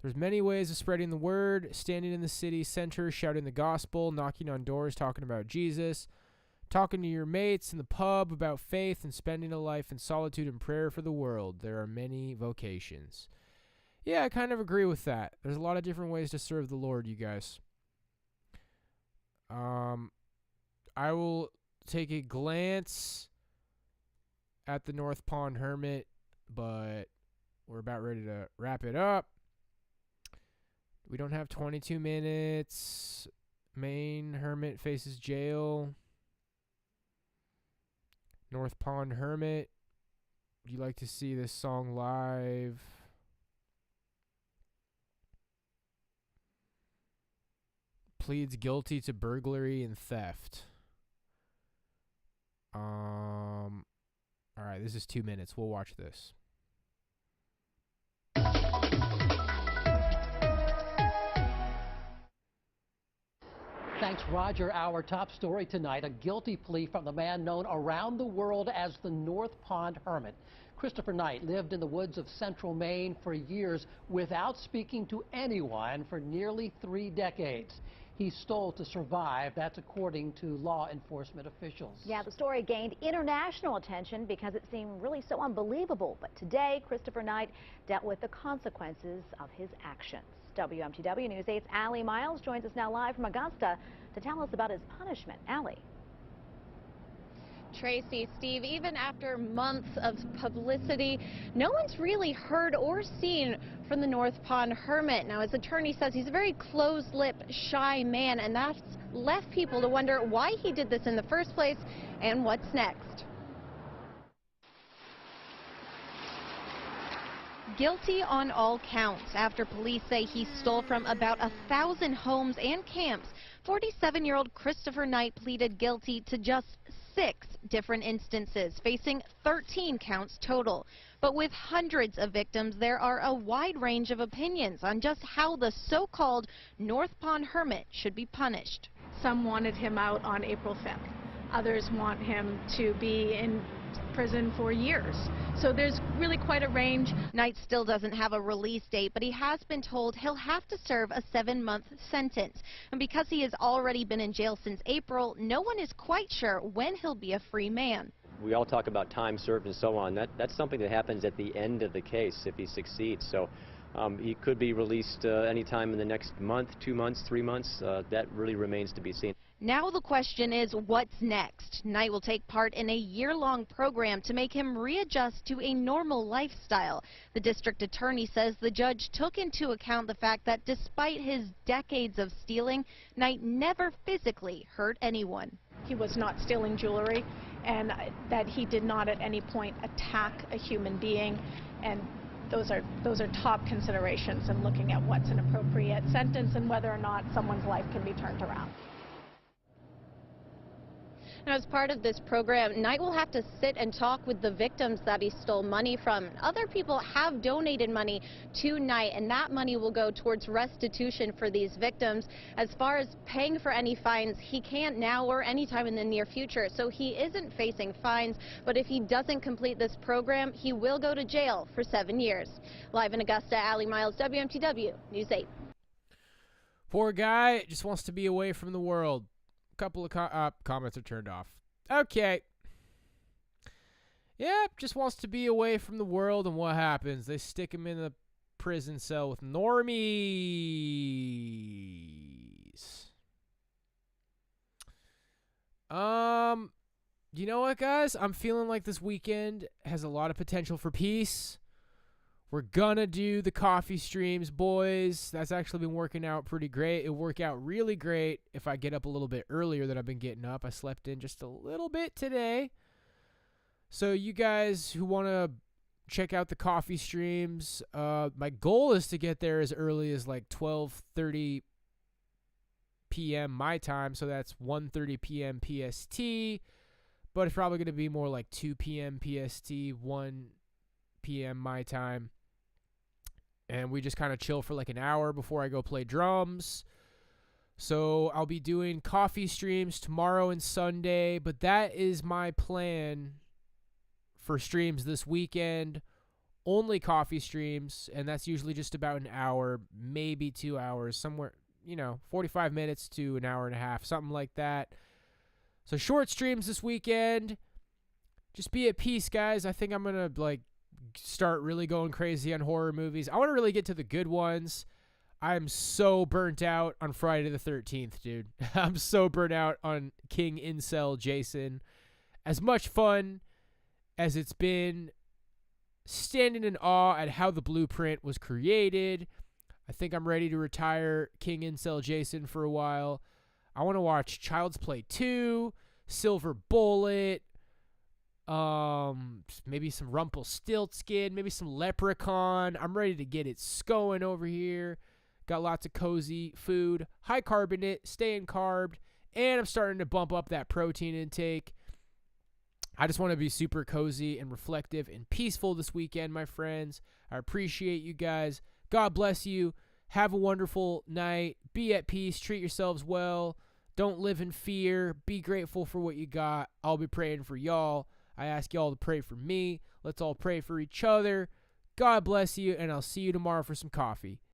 There's many ways of spreading the word, standing in the city center, shouting the gospel, knocking on doors, talking about Jesus, talking to your mates in the pub about faith, and spending a life in solitude and prayer for the world. There are many vocations. Yeah, I kind of agree with that. There's a lot of different ways to serve the Lord, you guys. I will take a glance at the North Pond Hermit, but we're about ready to wrap it up. We don't have 22 minutes. Main Hermit faces jail. North Pond Hermit. Would you like to see this song live? Pleads guilty to burglary and theft. All right, this is 2 minutes. We'll watch this. Thanks, Roger. Our top story tonight, a guilty plea from the man known around the world as the North Pond Hermit. Christopher Knight lived in the woods of central Maine for years without speaking to anyone for nearly 3 decades. He stole to survive. That's according to law enforcement officials. Yeah, the story gained international attention because it seemed really so unbelievable. But today, Christopher Knight dealt with the consequences of his actions. WMTW News 8's Allie Miles joins us now live from Augusta to tell us about his punishment. Allie. Tracy, Steve, even after months of publicity, no one's really heard or seen from the North Pond Hermit. Now, his attorney says he's a very closed-lipped, shy man, and that's left people to wonder why he did this in the first place and what's next. Guilty on all counts after police say he stole from about 1,000 homes and camps. 47-year-old Christopher Knight pleaded guilty to just 6 different instances, facing 13 counts total. But with hundreds of victims, there are a wide range of opinions on just how the so-called North Pond Hermit should be punished. Some wanted him out on April 5th. Others want him to be in prison for years. So there's really quite a range. Knight still doesn't have a release date, but he has been told he'll have to serve a 7-month sentence. And because he has already been in jail since April, no one is quite sure when he'll be a free man. we all talk about time served and so on. That's something that happens at the end of the case if he succeeds. So he could be released anytime in the next month, 2 months, 3 months. That really remains to be seen. Now the question is, what's next? Knight will take part in a year-long program to make him readjust to a normal lifestyle. The district attorney says the judge took into account the fact that despite his decades of stealing, Knight never physically hurt anyone. He was not stealing jewelry, and that he did not at any point attack a human being, and those are top considerations in looking at what's an appropriate sentence and whether or not someone's life can be turned around. Now, as part of this program, Knight will have to sit and talk with the victims that he stole money from. Other people have donated money to Knight, and that money will go towards restitution for these victims. As far as paying for any fines, he can't now or anytime in the near future, so he isn't facing fines. But if he doesn't complete this program, he will go to jail for 7 years. Live in Augusta, Allie Miles, WMTW News 8. Poor guy just wants to be away from the world. Couple of comments are turned off. Okay. Yep, just wants to be away from the world, and what happens? They stick him in a prison cell with normies. You know what, guys? I'm feeling like this weekend has a lot of potential for peace. We're gonna do the coffee streams, boys. That's actually been working out pretty great. It'll work out really great if I get up a little bit earlier than I've been getting up. I slept in just a little bit today. So you guys who want to check out the coffee streams, my goal is to get there as early as like 12:30 p.m. my time. So that's 1:30 p.m. PST. But it's probably going to be more like 2 p.m. PST, 1 p.m. my time. And we just kind of chill for like an hour before I go play drums. So I'll be doing coffee streams tomorrow and Sunday, but that is my plan for streams this weekend. Only coffee streams, and that's usually just about an hour, maybe 2 hours, somewhere, 45 minutes to an hour and a half, something like that. So short streams this weekend. Just be at peace, guys. I think I'm going to start really going crazy on horror movies. I want to really get to the good ones. I'm so burnt out on Friday the 13th, dude. I'm so burnt out on King Incel Jason. As much fun as it's been standing in awe at how the blueprint was created, I think I'm ready to retire King Incel Jason for a while. I want to watch Child's Play 2, Silver Bullet, maybe some Rumpelstiltskin, maybe some Leprechaun. I'm ready to get it going over here. Got lots of cozy food, high carbonate, staying carbed, and I'm starting to bump up that protein intake. I just want to be super cozy and reflective and peaceful this weekend, my friends. I appreciate you guys. God bless you. Have a wonderful night. Be at peace. Treat yourselves well. Don't live in fear. Be grateful for what you got. I'll be praying for y'all. I ask y'all to pray for me. Let's all pray for each other. God bless you, and I'll see you tomorrow for some coffee.